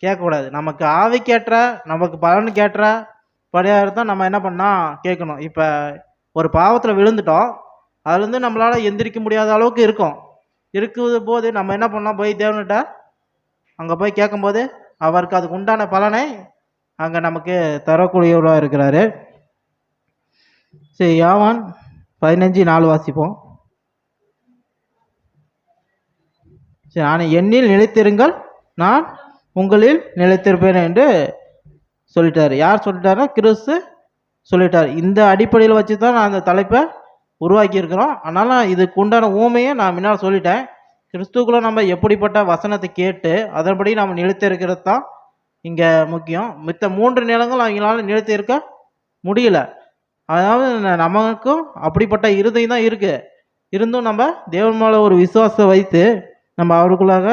கேட்கக்கூடாது. நமக்கு ஆவிக்கேற்ற நமக்கு பலனுக்கேற்ற பரிகாரத்தை நம்ம என்ன பண்ணால் கேட்கணும். இப்போ ஒரு பாவத்தில் விழுந்துட்டோம், அதுலேருந்து நம்மளால் எந்திரிக்க முடியாத அளவுக்கு இருக்குது போது நம்ம என்ன பண்ணலாம்? போய் தேவன்கிட்ட அங்கே போய் கேட்கும்போது அவருக்கு அதுக்கு உண்டான பலனை அங்கே நமக்கு தரக்கூடியவராக இருக்கிறாரு. சரி, யோவான் 15:4 வாசிப்போம். சரி, நான் என்னில் நிலைத்திருங்கள், நான் உங்களில் நிலைத்திருப்பேன் என்று சொல்லிட்டார். யார் சொல்லிட்டாருன்னா கிறிஸ்து சொல்லிட்டார். இந்த அடிப்படையில் வச்சு தான் நான் அந்த தலைப்பை உருவாக்கியிருக்கிறோம். அதனால் இதுக்கு உண்டான ஊமையை நான் முன்னால் சொல்லிட்டேன். கிறிஸ்துக்குள்ளே நம்ம எப்படிப்பட்ட வசனத்தை கேட்டு அதன்படி நம்ம நிலைத்திருக்கிறது தான் இங்கே முக்கியம். மித்த 3 நிலங்கள் அவங்களால நிலைத்து இருக்க முடியல. அதாவது நமக்கும் அப்படிப்பட்ட இருதயம் தான் இருக்குது. இருந்தும் நம்ம தேவன் மேலே ஒரு விசுவாசத்தை வைத்து நம்ம அவருக்குள்ளாக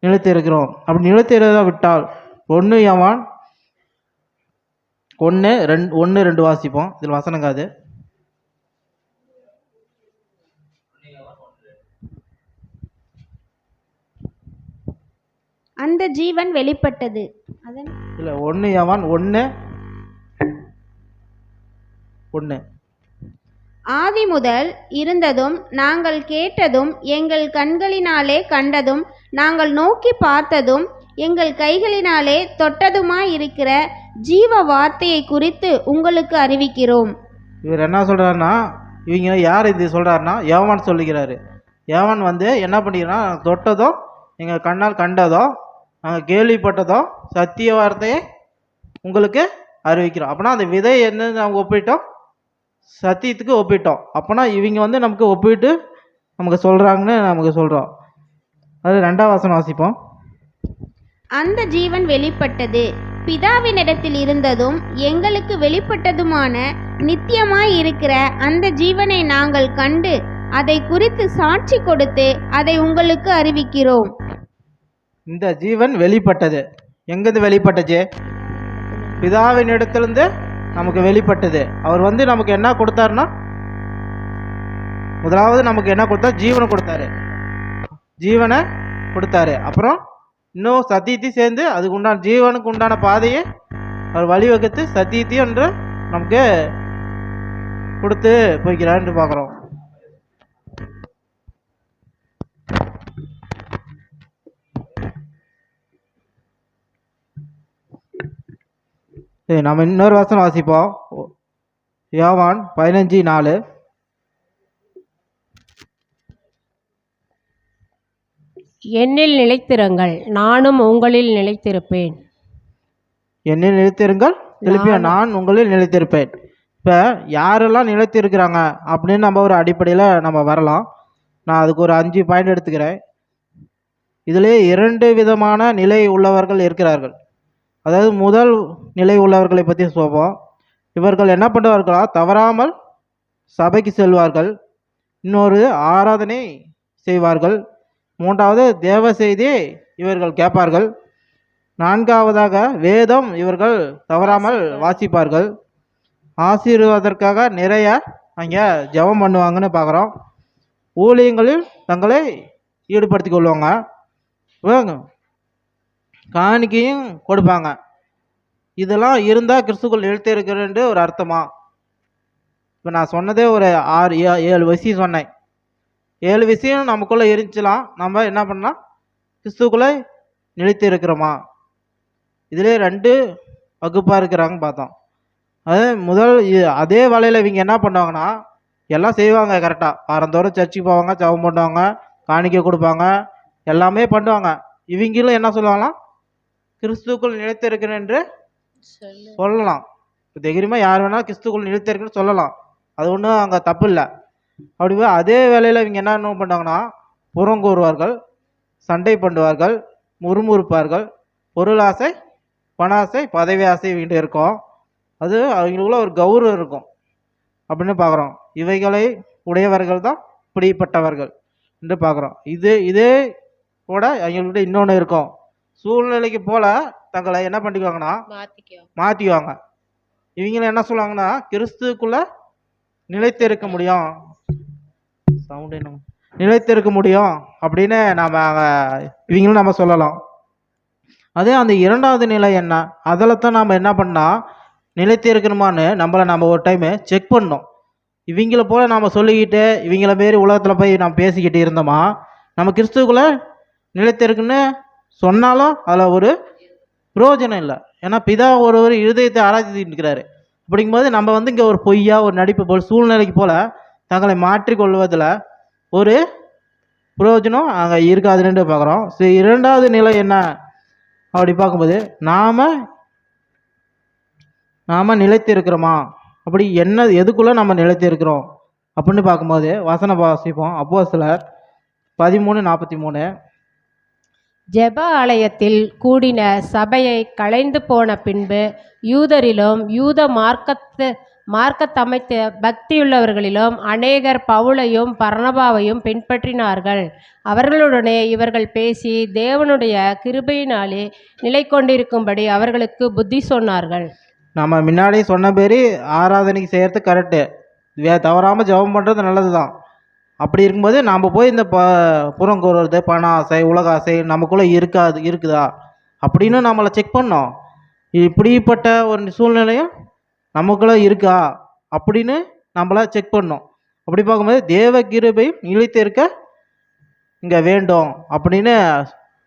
நிலைத்து இருக்கிறோம். அப்படி நிலைத்து இருக்க விட்டால் 1 யோவான் 1:2 வாசிப்போம். இதில் வசனங்காது. அந்த ஜீவன் வெளிப்பட்டது. இல்லை, 1 யோவான் 1:1. ஆதி முதல் இருந்ததும் நாங்கள் கேட்டதும் எங்கள் கண்களினாலே கண்டதும் நாங்கள் நோக்கி பார்த்ததும் எங்கள் கைகளினாலே தொட்டதுமாயிருக்கிற ஜீவ வார்த்தையை குறித்து உங்களுக்கு அறிவிக்கிறோம். இவர் என்ன சொல்கிறாருன்னா, இவங்க யார் இது சொல்கிறாருன்னா யோவான் சொல்லுகிறாரு. யோவான் என்ன பண்ணிக்கிறான், தொட்டதோ எங்கள் கண்ணால் கண்டதோ நாங்கள் கேள்விப்பட்டதோ சத்திய வார்த்தையை உங்களுக்கு அறிவிக்கிறோம். அப்போனா அந்த விதை என்ன நாங்கள் ஒப்பிட்டோம், சத்தியத்துக்கு ஒப்பிட்டோம். அப்போனா இவங்க நமக்கு ஒப்பிட்டு நமக்கு சொல்கிறாங்கன்னு நமக்கு சொல்கிறோம். அது 2ஆம் வசனம் வாசிப்போம். அந்த ஜீவன் வெளிப்பட்டது, பிதாவினிடத்தில் இருந்ததும் எங்களுக்கு வெளிப்பட்டதுமான நித்தியமாய் இருக்கிற அந்த ஜீவனை நாங்கள் கண்டு அதை குறித்து சாட்சி கொடுத்து அதை உங்களுக்கு அறிவிக்கிறோம். இந்த ஜீவன் வெளிப்பட்டது. எங்கேருந்து வெளிப்பட்டுச்சு? பிதாவினிடத்திலிருந்து நமக்கு வெளிப்பட்டது. அவர் நமக்கு என்ன கொடுத்தாருன்னா, முதலாவது நமக்கு என்ன கொடுத்தார்? ஜீவனை கொடுத்தாரு. ஜீவனை கொடுத்தாரு. அப்புறம் இன்னும் சத்தியத்தையும் சேர்ந்து அதுக்கு உண்டான ஜீவனுக்கு உண்டான பாதையை அவர் வழிவகுத்து சத்தியத்தையும் என்று நமக்கு கொடுத்து போய்க்கிறான்னு பார்க்குறோம். சரி, நம்ம இன்னொரு வசனம் வாசிப்போம். யோவான் 15:4. என்னில் நிலைத்திருங்கள், நானும் உங்களில் நிலைத்திருப்பேன். என்னில் நிலைத்திருங்கள், திருப்பியும் நான் உங்களில் நிலைத்திருப்பேன். இப்போ யாரெல்லாம் நிலைத்திருக்கிறாங்க அப்படின்னு நம்ம ஒரு அடிப்படையில் நம்ம வரலாம். நான் அதுக்கு ஒரு 5 பாயிண்ட் எடுத்துக்கிறேன். இதிலே 2 விதமான நிலை உள்ளவர்கள் இருக்கிறார்கள். அதாவது முதல் நிலை உள்ளவர்களை பற்றி சொல்வோம். இவர்கள் என்ன பண்ணுவார்களா, தவறாமல் சபைக்கு செல்வார்கள். இன்னொரு ஆராதனை செய்வார்கள். 3வது தேவ செய்தியை இவர்கள் கேட்பார்கள். 4வதாக வேதம் இவர்கள் தவறாமல் வாசிப்பார்கள். ஆசீர்வாதத்திற்காக நிறைய அங்கே ஜெபம் பண்ணுவாங்கன்னு பார்க்குறோம். ஊழியங்களில் தங்களை ஈடுபடுத்தி கொள்வாங்க. காணிக்கையும் கொடுப்பாங்க. இதெல்லாம் இருந்தால் கிறிஸ்துக்குள் நிலைத்து இருக்கிறேன்னு ஒரு அர்த்தமா? இப்போ நான் சொன்னதே ஒரு 6-7 விஷயம் சொன்னேன். 7 விஷயம் நமக்குள்ளே இருந்துச்சுலாம் நம்ம என்ன பண்ணலாம், கிறிஸ்துக்குள்ளே நிலைத்து இருக்கிறோமா? இதிலே 2 வகுப்பாக இருக்கிறாங்கன்னு பார்த்தோம். அது முதல் அதே வேலையில் இவங்க என்ன பண்ணுவாங்கன்னா எல்லாம் செய்வாங்க கரெக்டாக. வாரந்தோறும் சர்ச்சுக்கு போவாங்க, ஜெபம் பண்ணுவாங்க, காணிக்கை கொடுப்பாங்க, எல்லாமே பண்ணுவாங்க. இவங்களும் என்ன சொல்லுவாங்களாம், கிறிஸ்துக்குள் நிலைத்திருக்கிறேன் என்று சொல்லலாம். இப்போ தைரியமாக யார் வேணால் கிறிஸ்துக்குள் நிலைத்திருக்குன்னு சொல்லலாம். அது ஒன்றும் அங்கே தப்பு இல்லை. அப்படி அதே வேலையில் இவங்க என்ன பண்ணுவாங்கன்னா புறங்கூறுவார்கள், சண்டை பண்ணுவார்கள், முறுமுறுப்பார்கள், பொருளாசை, பணாசை, பதவி ஆசை இவங்கிட்ட இருக்கும். அது அவங்களுக்குள்ள ஒரு கௌரவம் இருக்கும் அப்படின்னு பார்க்குறோம். இவைகளை உடையவர்கள் தான் இப்படிப்பட்டவர்கள் என்று பார்க்குறோம். இதே கூட அவங்கள்கிட்ட இன்னொன்று இருக்கும். சூழ்நிலைக்கு போல தங்களை என்ன பண்ணிக்குவாங்கன்னா மாற்றிக்குவாங்க. இவங்கள என்ன சொல்லுவாங்கன்னா கிறிஸ்துக்குள்ள நிலைத்திருக்க முடியும், சவுண்ட் என்ன நிலைத்திருக்க முடியும் அப்படின்னு இவங்களும் நம்ம சொல்லலாம். அதே அந்த 2வது நிலை என்ன, அதில் தான் நாம் என்ன பண்ணால் நிலைத்திருக்கணுமான்னு நம்ம ஒரு டைமு செக் பண்ணோம். இவங்கள போல நாம் சொல்லிக்கிட்டு இவங்கள மாரி உலகத்தில் போய் நாம் பேசிக்கிட்டு இருந்தோமா, நம்ம கிறிஸ்துக்குள்ளே நிலைத்திருக்குன்னு சொன்னாலும் அதில் ஒரு பிரயோஜனம் இல்லை. ஏன்னா பிதா ஒரு இருதயத்தை ஆராய்ச்சிட்டு இருக்கிறாரு. அப்படிங்கும்போது நம்ம இங்கே ஒரு பொய்யா ஒரு நடிப்பு போல் சூழ்நிலைக்கு போல் தங்களை மாற்றிக்கொள்வதில் ஒரு பிரயோஜனம் அங்கே இருக்காதுன்னு பார்க்குறோம். சரி, இரண்டாவது நிலை என்ன அப்படி பார்க்கும்போது நாம் நிலைத்து இருக்கிறோமா, அப்படி என்ன எதுக்குள்ளே நம்ம நிலைத்து இருக்கிறோம் அப்படின்னு பார்க்கும்போது வசனம் வாசிப்போம். அப்போஸ்தலர் 13:43. ஜெப ஆலயத்தில் கூடின சபையை கலைந்து போன பின்பு யூதரிலும் யூத மார்க்கத்தமைத்த பக்தியுள்ளவர்களிலும் அநேகர் பவுலையும் பர்னபாவையும் பின்பற்றினார்கள். அவர்களுடனே இவர்கள் பேசி தேவனுடைய கிருபையினாலே நிலை கொண்டிருக்கும்படி அவர்களுக்கு புத்தி சொன்னார்கள். நம்ம முன்னாடி சொன்ன பேர் ஆராதனைக்கு செய்கிறது கரெக்டு, தவறாமல் ஜெபம் பண்ணுறது நல்லது தான். அப்படி இருக்கும்போது நாம் போய் இந்த புறங்கூறுறது, பண ஆசை, உலக ஆசை நமக்குள்ளே இருக்குதா அப்படின்னு நம்மளை செக் பண்ணோம். இப்படிப்பட்ட ஒரு சூழ்நிலையும் நமக்குள்ளே இருக்கா அப்படின்னு நம்மளை செக் பண்ணோம். அப்படி பார்க்கும்போது தேவ கிருபை நிலைத்து இருக்க இங்கே வேண்டும் அப்படின்னு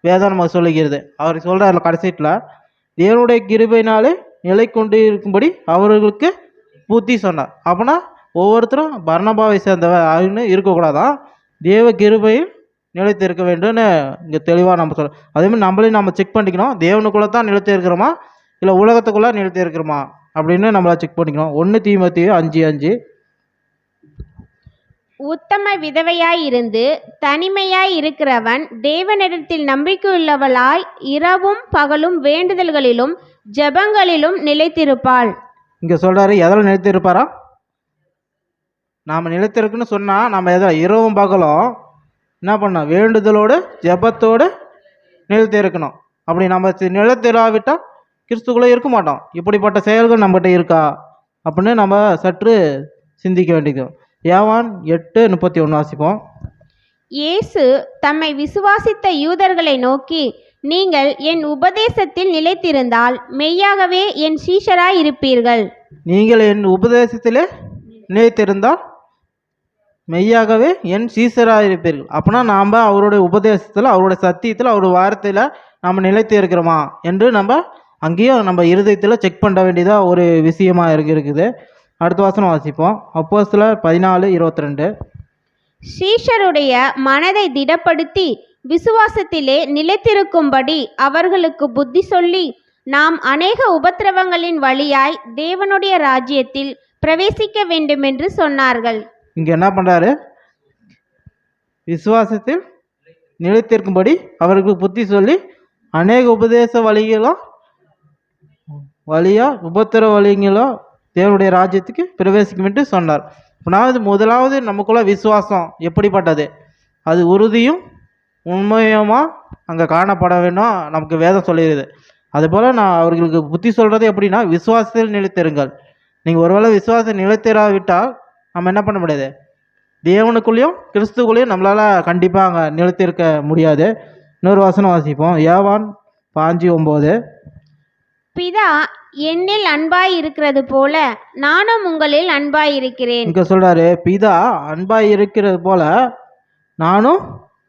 வேதம் நமக்கு சொல்லுகிறது. அவர் சொல்கிறார் கடைசீட்டில், தேவனுடைய கிருபையினாலே நிலை கொண்டு இருக்கும்படி அவர்களுக்கு புத்தி சொன்னார். அப்படின்னா ஒவ்வொருத்தரும் பர்னபாவை சேர்ந்தவன்னு இருக்கக்கூடாதான், தேவ கிருபையும் நிலைத்து இருக்க வேண்டும்னு இங்கே தெளிவாக நம்ம சொல்ல. அதேமாதிரி நம்மளையும் நம்ம செக் பண்ணிக்கணும், தேவனுக்குள்ளே தான் நிலைத்து இருக்கிறோமா இல்லை உலகத்துக்குள்ளே நிலைத்து இருக்கிறோமா அப்படின்னு நம்மளை செக் பண்ணிக்கணும். 1 தீமோத்தேயு 5:5. உத்தம விதவையாயிருந்து தனிமையாய் இருக்கிறவன் தேவனிடத்தில் நம்பிக்கையுள்ளவளாய் இரவும் பகலும் வேண்டுதல்களிலும் ஜெபங்களிலும் நிலைத்திருப்பாள். இங்கே சொல்கிறாரு, எதில் நிலைத்து இருப்பாரா? நாம் நிலைத்திருக்குன்னு சொன்னால் நம்ம எதில் இரவும் பகலும் என்ன பண்ணோம், வேண்டுதலோடு ஜெபத்தோடு நிலைத்து இருக்கணும். அப்படி நம்ம நிலைத்திராவிட்டால் கிறிஸ்துக்குள்ளே இருக்க மாட்டோம். இப்படிப்பட்ட செயல்கள் நம்மகிட்ட இருக்கா அப்படின்னு நம்ம சற்று சிந்திக்க வேண்டியது. யோவான் 8:31 வாசிப்போம். இயேசு தம்மை விசுவாசித்த யூதர்களை நோக்கி, நீங்கள் என் உபதேசத்தில் நிலைத்திருந்தால் மெய்யாகவே என் சீஷராய் இருப்பீர்கள். நீங்கள் என் உபதேசத்திலே நிலைத்திருந்தால் மெய்யாகவே என் சீஷராக இருப்பீர்கள். அப்படின்னா நாம் அவருடைய உபதேசத்தில், அவருடைய சத்தியத்தில், அவருடைய வார்த்தையில் நம்ம நிலைத்து இருக்கிறோமா என்று நம்ம அங்கேயும் நம்ம இருதயத்தில் செக் பண்ண வேண்டியதாக ஒரு விஷயமா இருக்குது. அடுத்த வசனம் வாசிப்போம். அப்போஸ்தலர் 14:22. சீஷருடைய மனதை திடப்படுத்தி விசுவாசத்திலே நிலைத்திருக்கும்படி அவர்களுக்கு புத்தி சொல்லி, நாம் அநேக உபத்திரவங்களின் வழியாய் தேவனுடைய ராஜ்யத்தில் பிரவேசிக்க வேண்டுமென்று சொன்னார்கள். இங்கே என்ன பண்ணுறாரு, விசுவாசத்தில் நிலைத்திருக்கும்படி அவர்களுக்கு புத்தி சொல்லி அநேக உபதேச வழியா உபத்திர வழிகளோ தேவனுடைய ராஜ்யத்துக்கு பிரவேசிக்கும் என்று சொன்னார். முதலாவது நமக்குள்ள விசுவாசம் எப்படிப்பட்டது, அது உறுதியும் உண்மையுமா அங்கே காணப்பட வேண்டும் நமக்கு வேதம் சொல்லிடுது. அதுபோல் நான் அவர்களுக்கு புத்தி சொல்கிறது எப்படின்னா, விசுவாசத்தில் நிலைத்திருங்கள். நீங்கள் ஒருவேளை விசுவாசம் நிலைத்திராவிட்டால் நம்ம என்ன பண்ண முடியாது, தேவனுக்குள்ளேயும் கிறிஸ்துக்குள்ளேயும் நம்மளால் கண்டிப்பாக அங்கே நிலைத்திருக்க முடியாது. இன்னொரு வசனம் வாசிப்போம். யோவான் 5:9. பிதா என்னில் அன்பாய் இருக்கிறது போல நானும் உங்களில் அன்பாய் இருக்கிறேன். இங்கே சொல்கிறாரு, பிதா அன்பாய் இருக்கிறது போல நானும்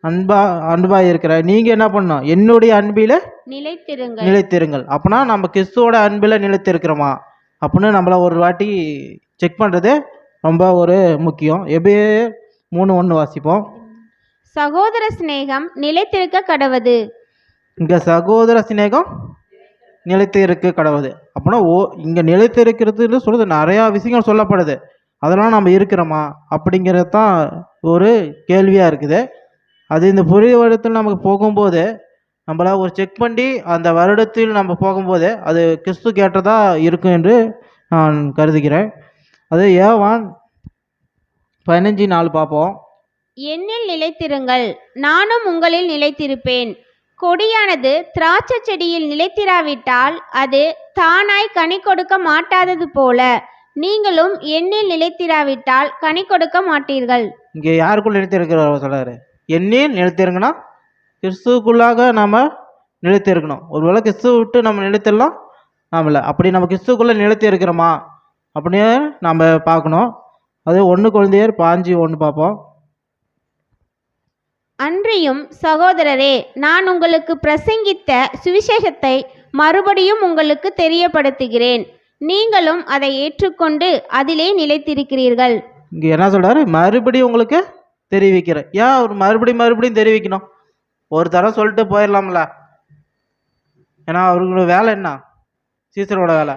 அன்பாய் இருக்கிறேன். நீங்கள் என்ன பண்ணணும், என்னுடைய அன்பில் நிலைத்திருங்கள். அப்படின்னா நம்ம கிறிஸ்துவோட அன்பில் நிலைத்திருக்கிறோமா அப்படின்னு நம்மளை ஒரு வாட்டி செக் பண்ணுறது ரொம்ப ஒரு முக்கியம். எபிரேயர் 3:1 வாசிப்போம். சகோதர சிநேகம் நிலைத்திருக்க கடவது. இங்கே சகோதர சிநேகம் நிலைத்து இருக்க கடவுது. அப்படின்னா இங்கே நிலைத்து இருக்கிறதுன்னு சொல்கிறது நிறையா விஷயங்கள் சொல்லப்படுது. அதெல்லாம் நம்ம இருக்கிறோமா அப்படிங்கிறது தான் ஒரு கேள்வியாக இருக்குது. அது இந்த புதிய வருடத்தில் நமக்கு போகும்போது நம்மளை ஒரு செக் பண்ணி அந்த வருடத்தில் நம்ம போகும்போது அது கிறிஸ்து கேட்டதாக இருக்கும் என்று நான் கருதுகிறேன். அது யோவான் 15:4 பார்ப்போம். என்னில் நிலைத்திருங்கள், நானும் உங்களில் நிலைத்திருப்பேன். கொடியானது திராட்சை செடியில் நிலைத்திராவிட்டால் அது தானாய் கனி கொடுக்க மாட்டாதது போல நீங்களும் என்னில் நிலைத்திராவிட்டால் கனி கொடுக்க மாட்டீர்கள். இங்கே யாருக்குள் நிலைத்திருக்கிறவர் சொல்கிறாரு, என்னில் நிலைத்திருங்கன்னா கிறிஸ்துக்குள்ளாக நாம் நிலைத்திருக்கணும். ஒருவேளை கிறிஸ்துவ விட்டு நம்ம நிலைத்திடலாம், நாம் இல்லை. அப்படி நம்ம கிறிஸ்துக்குள்ளே நிலைத்து இருக்கிறோமா அப்படின்னு நம்ம பார்க்கணும். அது 1 கொரிந்தியர் 5:1 பார்ப்போம். அன்றியும் சகோதரரே, நான் உங்களுக்கு பிரசங்கித்த சுவிசேஷத்தை மறுபடியும் உங்களுக்கு தெரியப்படுத்துகிறேன். நீங்களும் அதை ஏற்றுக்கொண்டு அதிலே நிலைத்திருக்கிறீர்கள். இங்கே என்ன சொல்கிறாரு, மறுபடியும் உங்களுக்கு தெரிவிக்கிறேன். ஏன் அவர் மறுபடியும் தெரிவிக்கணும்? ஒரு தடவை சொல்லிட்டு போயிடலாம்ல. ஏன்னா அவர்களோட வேலை என்ன? சீசரோட வேலை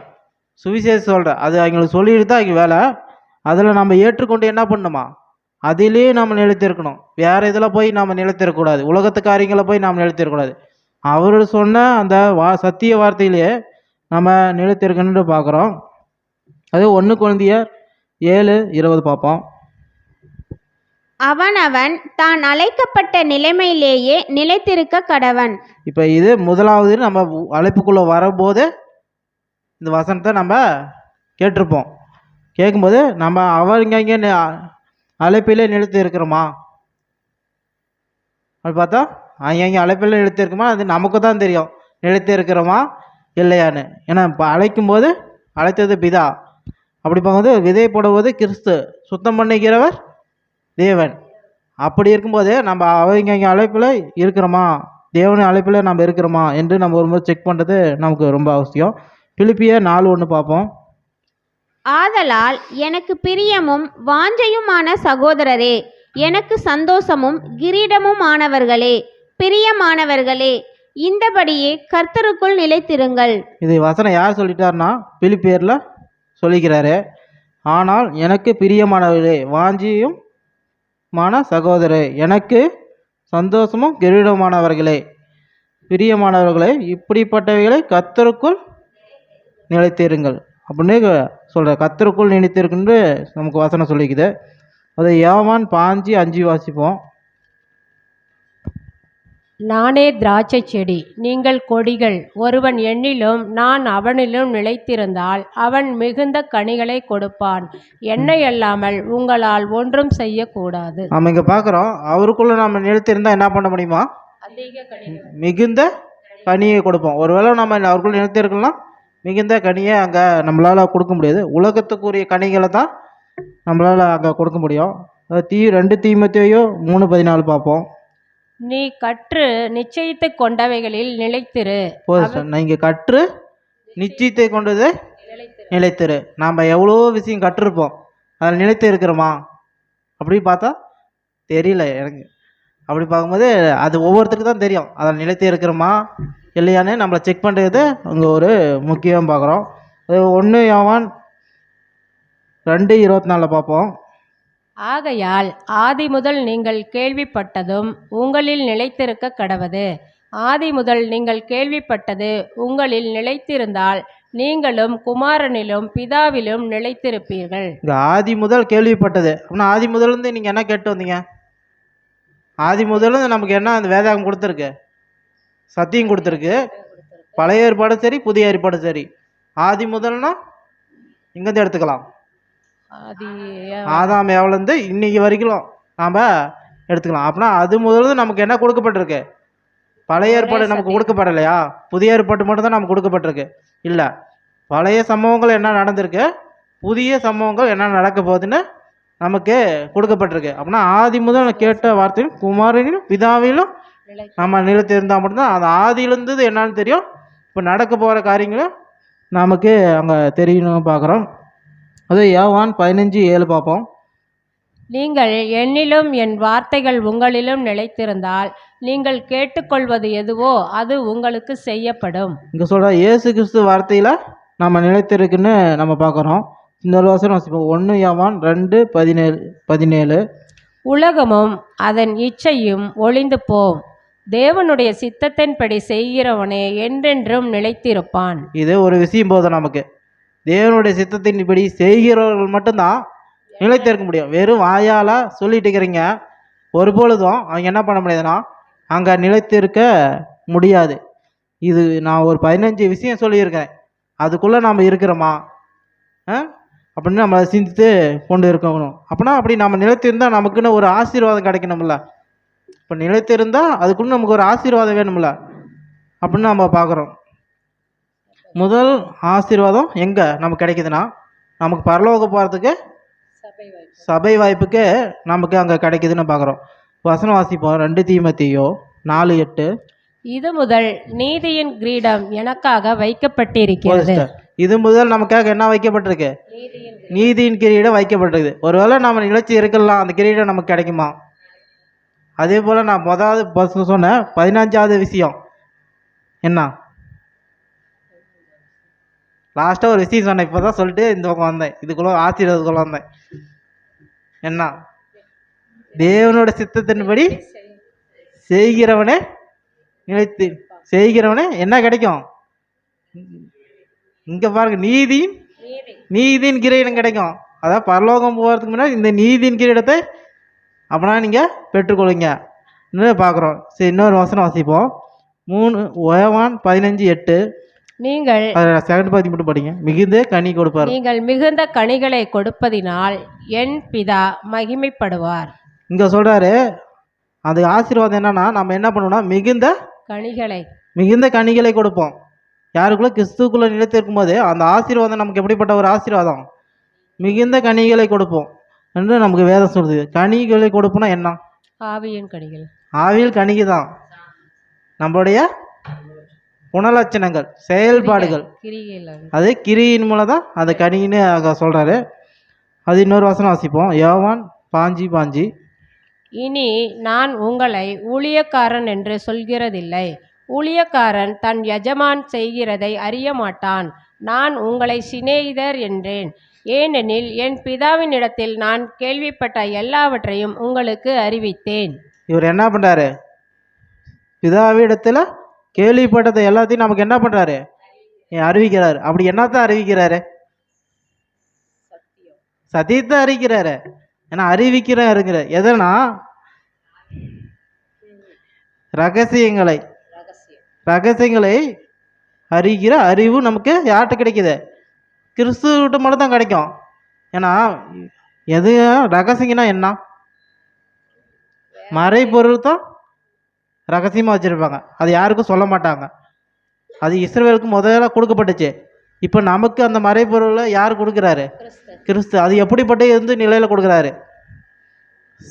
சுவிசேஷம் சொல்கிற அது அவங்களுக்கு சொல்லிட்டு தான் அவங்க வேலை. அதில் நம்ம ஏற்றுக்கொண்டு என்ன பண்ணணுமா? அதிலேயே நம்ம நிலைத்திருக்கணும். வேற இதில் போய் நம்ம நிலைத்திருக்கக்கூடாது. உலகத்து காரியங்களை போய் நாம் நிலைத்திருக்கக்கூடாது. அவர் சொன்ன அந்த சத்திய வார்த்தையிலேயே நம்ம நிலைத்திருக்கணும்னு பார்க்குறோம். அது 1 கொரிந்தியர் 7:20 பார்ப்போம். அவனவன் தான் அழைக்கப்பட்ட நிலைமையிலேயே நிலைத்திருக்க கடவன். இப்போ இது முதலாவது நம்ம அழைப்புக்குள்ளே வரும்போது இந்த வசனத்தை நம்ம கேட்டிருப்போம். கேட்கும்போது நம்ம அவங்க அழைப்பிலே நிலைத்து இருக்கிறோமா? அப்படி பார்த்தா அவங்க அழைப்பில் நிலைத்து இருக்குமா? அது நமக்கு தான் தெரியும் நிலைத்து இருக்கிறோமா இல்லையான்னு. ஏன்னா இப்போ அழைக்கும்போது அழைத்தது பிதா. அப்படி பார்க்கும்போது விதை போடுவது கிறிஸ்து, சுத்தம் பண்ணிக்கிறவர் தேவன். அப்படி இருக்கும்போது நம்ம அவங்க அழைப்பில் இருக்கிறோமா, தேவனின் அழைப்பில் நம்ம இருக்கிறோமா என்று நம்ம ஒரு முறை செக் பண்ணுறது நமக்கு ரொம்ப அவசியம். பிலிப்பியர் 4:1 பார்ப்போம். ஆதலால் எனக்கு பிரியமும் வாஞ்சையுமான சகோதரரே, எனக்கு சந்தோஷமும் கிரீடமும் ஆனவர்களே, பிரியமானவர்களே, இந்தபடியே கர்த்தருக்குள் நிலைத்திருங்கள். இது வசனம் யார் சொல்லிட்டாருன்னா பிலிப்பியரில் சொல்லிக்கிறாரு. ஆனால் எனக்கு பிரியமானவர்களே, வாஞ்சியும் சகோதரே, எனக்கு சந்தோஷமும் கிரீடமானவர்களே, பிரியமானவர்களே, இப்படிப்பட்டவைகளை கர்த்தருக்குள் நிலைத்திருங்கள் அப்படின்னு சொல்கிற. கர்த்தருக்குள் நிலைத்திருக்குன்னு நமக்கு வசனம் சொல்லிக்குது. அது யோவான் 5:5 வாசிப்போம். நானே திராட்சை செடி, நீங்கள் கொடிகள். ஒருவன் என்னிலும் நான் அவனிலும் நிலைத்திருந்தால் அவன் மிகுந்த கனிகளை கொடுப்பான். என்னை அல்லாமல் உங்களால் ஒன்றும் செய்யக்கூடாது. நம்ம இங்கே பார்க்குறோம், அவருக்குள்ளே நம்ம நிலைத்திருந்தால் என்ன பண்ண முடியுமா? மிகுந்த கனியை கொடுப்போம். ஒருவேளை நம்ம அவருக்குள்ள நிலைத்திருக்கலாம், மிகுந்த கனியை அங்கே நம்மளால் கொடுக்க முடியாது. உலகத்துக்குரிய கனிகளை தான் நம்மளால் அங்கே கொடுக்க முடியும். 2 தீமோத்தேயு 3:14 பார்ப்போம். நீ கற்று நிச்சயித்து கொண்டவைகளில் நிலைத்திரு. நீங்கள் கற்று நிச்சயத்தை கொண்டது நிலைத்திரு. நாம் எவ்வளோ விஷயம் கற்றுருப்போம், அதில் நிலைத்து இருக்கிறோமா அப்படி பார்த்தா தெரியல எனக்கு. அப்படி பார்க்கும்போது அது ஒவ்வொருத்தருக்கு தான் தெரியும் அதில் நிலைத்து இருக்கிறோமா இல்லையான்னு நம்மளை செக் பண்ணுறது அங்கே ஒரு முக்கியம் பார்க்குறோம். அது 1 யோவான் 2:24 பார்ப்போம். ஆகையால் ஆதி முதல் நீங்கள் கேள்விப்பட்டதும் உங்களில் நிலைத்திருக்க கடவது. ஆதி முதல் நீங்கள் கேள்விப்பட்டது உங்களில் நிலைத்திருந்தால் நீங்களும் குமாரனிலும் பிதாவிலும் நிலைத்திருப்பீர்கள். இங்கே ஆதி முதல் கேள்விப்பட்டது அப்படின்னா ஆதி முதல்லேருந்து நீங்கள் என்ன கேட்டு வந்தீங்க? ஆதி முதல்லேருந்து நமக்கு என்ன அந்த வேதாகம் கொடுத்துருக்கு? சத்தியம் கொடுத்துருக்கு. பழைய ஏற்பாடு சரி, புதிய ஏற்பாடு சரி. ஆதி முதல்னா இங்கேருந்து எடுத்துக்கலாம். ஆதாம் ஏவலேருந்து இன்னைக்கு வரைக்கும் நாம் எடுத்துக்கலாம். அப்படின்னா அது முதல்ல நமக்கு என்ன கொடுக்கப்பட்டிருக்கு? பழைய ஏற்பாடு நமக்கு கொடுக்கப்படலையா? புதிய ஏற்பாடு மட்டும் தான் நமக்கு கொடுக்கப்பட்டிருக்கு. இல்லை, பழைய சம்பவங்கள் என்ன நடந்திருக்கு, புதிய சம்பவங்கள் என்ன நடக்க போகுதுன்னு நமக்கு கொடுக்கப்பட்டிருக்கு. அப்படின்னா ஆதி முதல் கேட்ட வார்த்தையும் குமாரனிலும் பிதாவிலும் நம்ம நிலைத்திருந்தால் மட்டும்தான் அது ஆதியிலிருந்தது என்னன்னு தெரியும். இப்போ நடக்க போகிற காரியங்களும் நமக்கு அங்கே தெரியணும் பார்க்குறோம். அது யோவான் 15:7 பார்ப்போம். நீங்கள் என்னிலும் என் வார்த்தைகள் உங்களிலும் நிலைத்திருந்தால் நீங்கள் கேட்டுக்கொள்வது எதுவோ அது உங்களுக்கு செய்யப்படும். இங்கே சொல்கிற இயேசு கிறிஸ்து வார்த்தையில் நம்ம நிலைத்திருக்குன்னு நம்ம பார்க்குறோம். இந்த வசனம் வாசிப்போம். 1 யோவான் 2:17. உலகமும் அதன் இச்சையும் ஒளிந்து போம், தேவனுடைய சித்தத்தின்படி செய்கிறவனே என்றென்றும் நிலைத்திருப்பான். இது ஒரு விஷயம் போதும் நமக்கு. தேவனுடைய சித்தத்தின்படி செய்கிறவர்கள் மட்டும்தான் நிலைத்திருக்க முடியும். வெறும் வாயால் சொல்லிட்டு இருக்கிறீங்க, ஒரு பொழுதும் அவங்க என்ன பண்ண முடியாதுன்னா அங்கே நிலைத்திருக்க முடியாது. இது நான் ஒரு 15 விஷயம் சொல்லியிருக்கேன், அதுக்குள்ளே நம்ம இருக்கிறோமா அப்படின்னு நம்ம சிந்தித்து கொண்டு இருக்கணும். அப்படின்னா அப்படி நம்ம நிலைத்திருந்தால் நமக்குன்னு ஒரு ஆசீர்வாதம் கிடைக்கணும்ல. இப்போ நிலைத்திருந்தால் அதுக்குன்னு நமக்கு ஒரு ஆசீர்வாதம் வேணும்ல அப்படின்னு நம்ம பார்க்குறோம். முதல் ஆசீர்வாதம் எங்கே நமக்கு கிடைக்குதுன்னா நமக்கு பரலோக போகிறதுக்கு சபை வாய்ப்புக்கு நமக்கு அங்கே கிடைக்குதுன்னு பார்க்குறோம். வசனம் வாசிப்போம். 2 தீமோத்தேயு 4:8. இது முதல் நீதியின் கிரீடம் எனக்காக வைக்கப்பட்டிருக்கிறது. இது முதல் நமக்காக என்ன வைக்கப்பட்டிருக்கு? நீதியின் கிரீடம் வைக்கப்பட்டிருக்கு. ஒருவேளை நம்ம நிலைச்சி இருக்கலாம், அந்த கிரீடம் நமக்கு கிடைக்குமா? அதே போல் நான் முதலாவது சொன்ன 15வது விஷயம் என்ன? லாஸ்ட்டாக ஒரு விஷயம் சொன்னேன், இப்போ தான் சொல்லிட்டு இந்த பக்கம் வந்தேன், இதுக்குள்ள ஆசீர்வாதத்துக்குள்ள வந்தேன். என்ன? தேவனோட சித்தத்தின்படி செய்கிறவனே நிலைத்து செய்கிறவனே என்ன கிடைக்கும்? இங்கே பாருங்க, நீதியின் கிரீடம் கிடைக்கும். அதாவது பரலோகம் போகிறதுக்கு முன்னாடி இந்த நீதியின் கிரீடத்தை அப்படின்னா நீங்கள் பெற்றுக்கொள்ளுங்க இன்னும் பார்க்குறோம். சரி, இன்னொரு வசனம் வாசிப்போம். 3 யோவான் 15:8. நீங்கள் செகண்ட் பாதி மட்டும் படிங்க. மிகுந்த கனி கொடுப்பார். நீங்கள் மிகுந்த கனிகளை கொடுப்பதினால் என் பிதா மகிமைப்படுவார். இங்கே சொல்கிறாரு, அது ஆசீர்வாதம் என்னன்னா, நம்ம என்ன பண்ணணும்னா மிகுந்த கனிகளை கொடுப்போம். யாருக்குள்ள கிறிஸ்துக்குள்ளே நிலைத்திருக்கும் போது அந்த ஆசீர்வாதம் நமக்கு எப்படிப்பட்ட ஒரு ஆசீர்வாதம்? மிகுந்த கனிகளை கொடுப்போம் என்று நமக்கு வேதம் சொல்லுது. கனிகளை கொடுப்போம்னா என்ன? ஆவியின் கனிகள். ஆவியில் கனிக்கு தான் நம்மளுடைய குணலட்சணங்கள், செயல்பாடுகள், அது கிரியின் மூலம் தான் அந்த கனின்னு சொல்கிறாரு. அது இன்னொரு வசனம் வாசிப்போம். யோவான் 5:5. இனி நான் உங்களை ஊழியக்காரன் என்று சொல்கிறதில்லை. ஊழியக்காரன் தன் எஜமான் செய்கிறதை அறிய மாட்டான். நான் உங்களை சிநேகிதர் என்றேன். ஏனெனில் என் பிதாவின் இடத்தில் நான் கேள்விப்பட்ட எல்லாவற்றையும் உங்களுக்கு அறிவித்தேன். இவர் என்ன பண்ணுறாரு? பிதாவிடத்தில் கேள்விப்பட்டதை எல்லாத்தையும் நமக்கு என்ன பண்ணுறாரு? அறிவிக்கிறாரு. அப்படி என்னத்தான் அறிவிக்கிறாரு? சத்தியத்தை அறிவிக்கிறாரு. ஏன்னா அறிவிக்கிறாருங்கிற எதனா ரகசியங்களை அறிகிற அறிவு நமக்கு யார்கிட்ட கிடைக்குது? கிறிஸ்துவிட்ட மட்டும் தான் கிடைக்கும். ஏன்னா எது ரகசியம்னா என்ன? மறைபொருள் தான் ரகசியமாக வச்சுருப்பாங்க, அது யாருக்கும் சொல்ல மாட்டாங்க. அது இஸ்ரவேலுக்கு முதல்ல கொடுக்கப்பட்டுச்சு. இப்போ நமக்கு அந்த மறைபொருளை யார் கொடுக்குறாரு? கிறிஸ்து. அது எப்படிப்பட்ட நிலையில் கொடுக்குறாரு?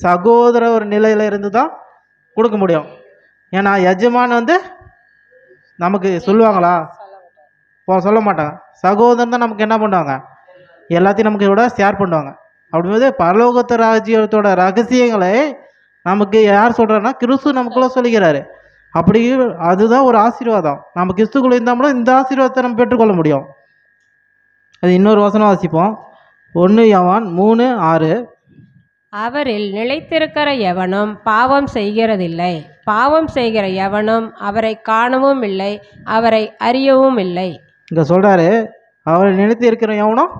சகோதர ஒரு நிலையில் இருந்து தான் கொடுக்க முடியும். ஏன்னா எஜமான் நமக்கு சொல்லுவாங்களா? சொல்ல மாட்டாங்க. சகோதரன் தான் நமக்கு என்ன பண்ணுவாங்க? எல்லாத்தையும் நமக்கு கூட ஷேர் பண்ணுவாங்க. அப்படிங்கும்போது பரலோகத்து ராஜ்யத்தோட ரகசியங்களை நமக்கு யார் சொல்கிறாருன்னா கிறிஸ்து நமக்குள்ள சொல்லிக்கிறாரு. அப்படி அதுதான் ஒரு ஆசீர்வாதம். நம்ம கிறிஸ்துக்குள்ளே இருந்தாலும் இந்த ஆசீர்வாதத்தை நம்ம பெற்றுக்கொள்ள முடியும். அது இன்னொரு வசனம் வாசிப்போம். 1 யோவான் 3:6. அவரில் நிலைத்திருக்கிற எவனும் பாவம் செய்கிறதில்லை. பாவம் செய்கிற எவனும் அவரை காணவும் இல்லை, அவரை அறியவும் இல்லை. இங்கே சொல்கிறாரு, அவரை நிலைத்து இருக்கிற எவனும்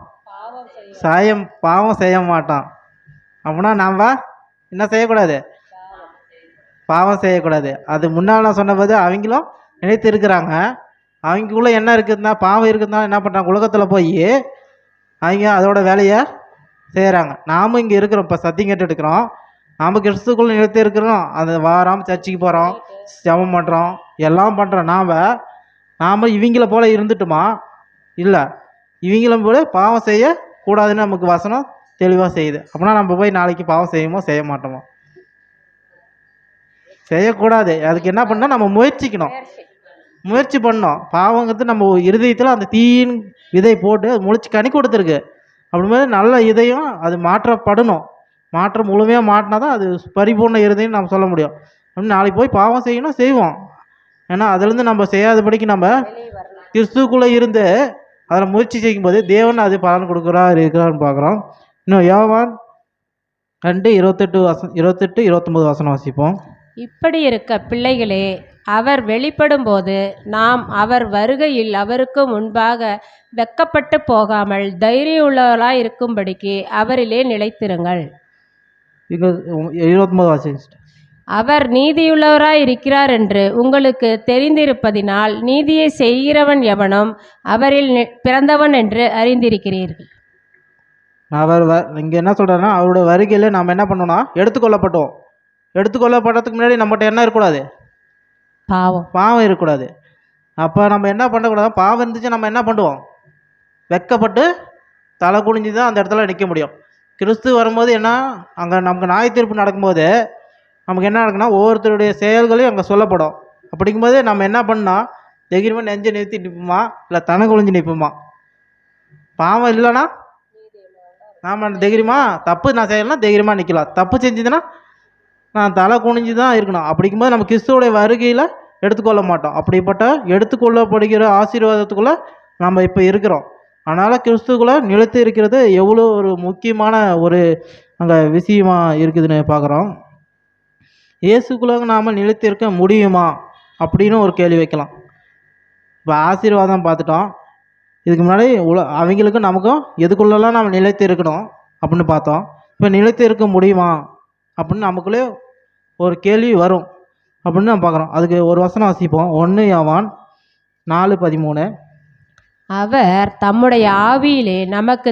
பாவம் செய்ய மாட்டான். அப்படின்னா நாம் என்ன செய்யக்கூடாது? பாவம் செய்யக்கூடாது. அது முன்னால் நான் சொன்னபோது அவங்களும் நிலைத்து இருக்கிறாங்க. அவங்களுக்குள்ள என்ன இருக்குதுன்னா பாவம் இருக்குதுன்னா என்ன பண்ணுறாங்க? உலகத்தில் போய் அவங்க அதோட வேலையை செய்கிறாங்க. நாம் இங்கே இருக்கிறோம், இப்போ சத்தியம் கேட்டு இருக்கிறோம், நாம் கிறிஸ்துக்குள்ளே நிலைத்து இருக்கிறோம். அது வாரம் சர்ச்சுக்கு போகிறோம், ஜெபம் பண்ணுறோம், எல்லாம் பண்ணுறோம். நாம் இவங்கள போல் இருந்துட்டுமா? இல்லை, இவங்களும் போல பாவம் செய்யக்கூடாதுன்னு நமக்கு வசனம் தெளிவாக செய்யுது. அப்படின்னா நம்ம போய் நாளைக்கு பாவம் செய்யுமோ செய்ய மாட்டோமோ? செய்யக்கூடாது. அதுக்கு என்ன பண்ணால் நம்ம முயற்சி பண்ணோம். பாவங்கிறது நம்ம இருதயத்தில் அந்த தீயின் விதை போட்டு அது முளைச்சி கனி கொடுத்துருக்கு. அப்படிங்கும்போது நல்ல இதயம் அது மாற்றப்படணும். மாற்றம் முழுமையாக மாட்டினா தான் அது பரிபூர்ண இருதயம் நம்ம சொல்ல முடியும். அப்படின்னு நாளைக்கு போய் பாவம் செய்யணும், செய்வோம். ஏன்னா அதுலேருந்து நம்ம செய்யாதபடிக்கு நம்ம கிறிஸ்துக்குள்ளே இருந்து அதில் முயற்சி செய்யும்போது தேவன் அது பலன் இருக்கிறான்னு பார்க்குறோம். இன்னும் யோவான் 2:28-29 வசனம் வாசிப்போம். இப்படி இருக்க பிள்ளைகளே, அவர் வெளிப்படும்போது நாம் அவர் வருகையில் அவருக்கு முன்பாக வெக்கப்பட்டு போகாமல் தைரியமுள்ளவர்களாய் இருக்கும்படிக்கு அவரிலே நிலைத்திருங்கள். இங்கே 29 வாசிங்க. அவர் நீதியுள்ளவராய் இருக்கிறார் என்று உங்களுக்கு தெரிந்திருப்பதினால் நீதியை செய்கிறவன் எவனும் அவரில் பிறந்தவன் என்று அறிந்திருக்கிறீர்கள். அவர் இங்கே என்ன சொல்கிறாருன்னா, அவருடைய வருகையில் நாம் என்ன பண்ணோம்னா எடுத்துக்கொள்ளப்பட்டதுக்கு முன்னாடி நம்மகிட்ட என்ன இருக்கக்கூடாது? பாவம் இருக்கக்கூடாது. அப்போ நம்ம என்ன பண்ணக்கூடாது? பாவம் இருந்துச்சு நம்ம என்ன பண்ணுவோம்? வெக்கப்பட்டு தலை குனிஞ்சு தான் அந்த இடத்துல நிற்க முடியும். கிறிஸ்து வரும்போது என்ன, அங்கே நமக்கு நியாய தீர்ப்பு நடக்கும்போது நமக்கு என்ன நடக்குன்னா ஒவ்வொருத்தருடைய செயல்களையும் அங்கே சொல்லப்படும். அப்படிங்கும்போது நம்ம என்ன பண்ணால் தைரியமாக நெஞ்சை நிறுத்தி நிற்போமா இல்லை தலை குனிஞ்சு நிற்போமா? பாவம் இல்லைன்னா நாம் தைரியமாக, தப்பு நான் செய்யலைன்னா தைரியமாக நிற்கலாம். தப்பு செஞ்சதுன்னா நான் தலை குனிஞ்சு தான் இருக்கணும். அப்படிங்கும்போது நம்ம கிறிஸ்துவோடைய வருகையில் எடுத்துக்கொள்ள மாட்டோம். அப்படிப்பட்ட எடுத்துக்கொள்ளப்படுகிற ஆசீர்வாதத்துக்குள்ளே நம்ம இப்போ இருக்கிறோம். அதனால் கிறிஸ்துக்குள்ளே நிலைத்து இருக்கிறது எவ்வளோ ஒரு முக்கியமான ஒரு அங்கே விஷயமா இருக்குதுன்னு பார்க்குறோம். இயேசுக்குள்ளே நாம் நிலைத்து இருக்க முடியுமா அப்படின்னு ஒரு கேள்வி வைக்கலாம். இப்போ ஆசீர்வாதம் பார்த்துட்டோம். இதுக்கு முன்னாடி அவங்களுக்கும் நமக்கும் எதுக்குள்ளெல்லாம் நம்ம நிலைத்து இருக்கணும் அப்படின்னு பார்த்தோம். இப்போ நிலைத்து இருக்க முடியுமா அப்படின்னு நமக்குள்ளே ஒரு கேள்வி வரும் அப்படின்னு நம்ம பார்க்குறோம். அதுக்கு ஒரு வசனம் வாசிப்போம். 1 யோவான் 4:13. அவர் தம்முடைய ஆவியிலே நமக்கு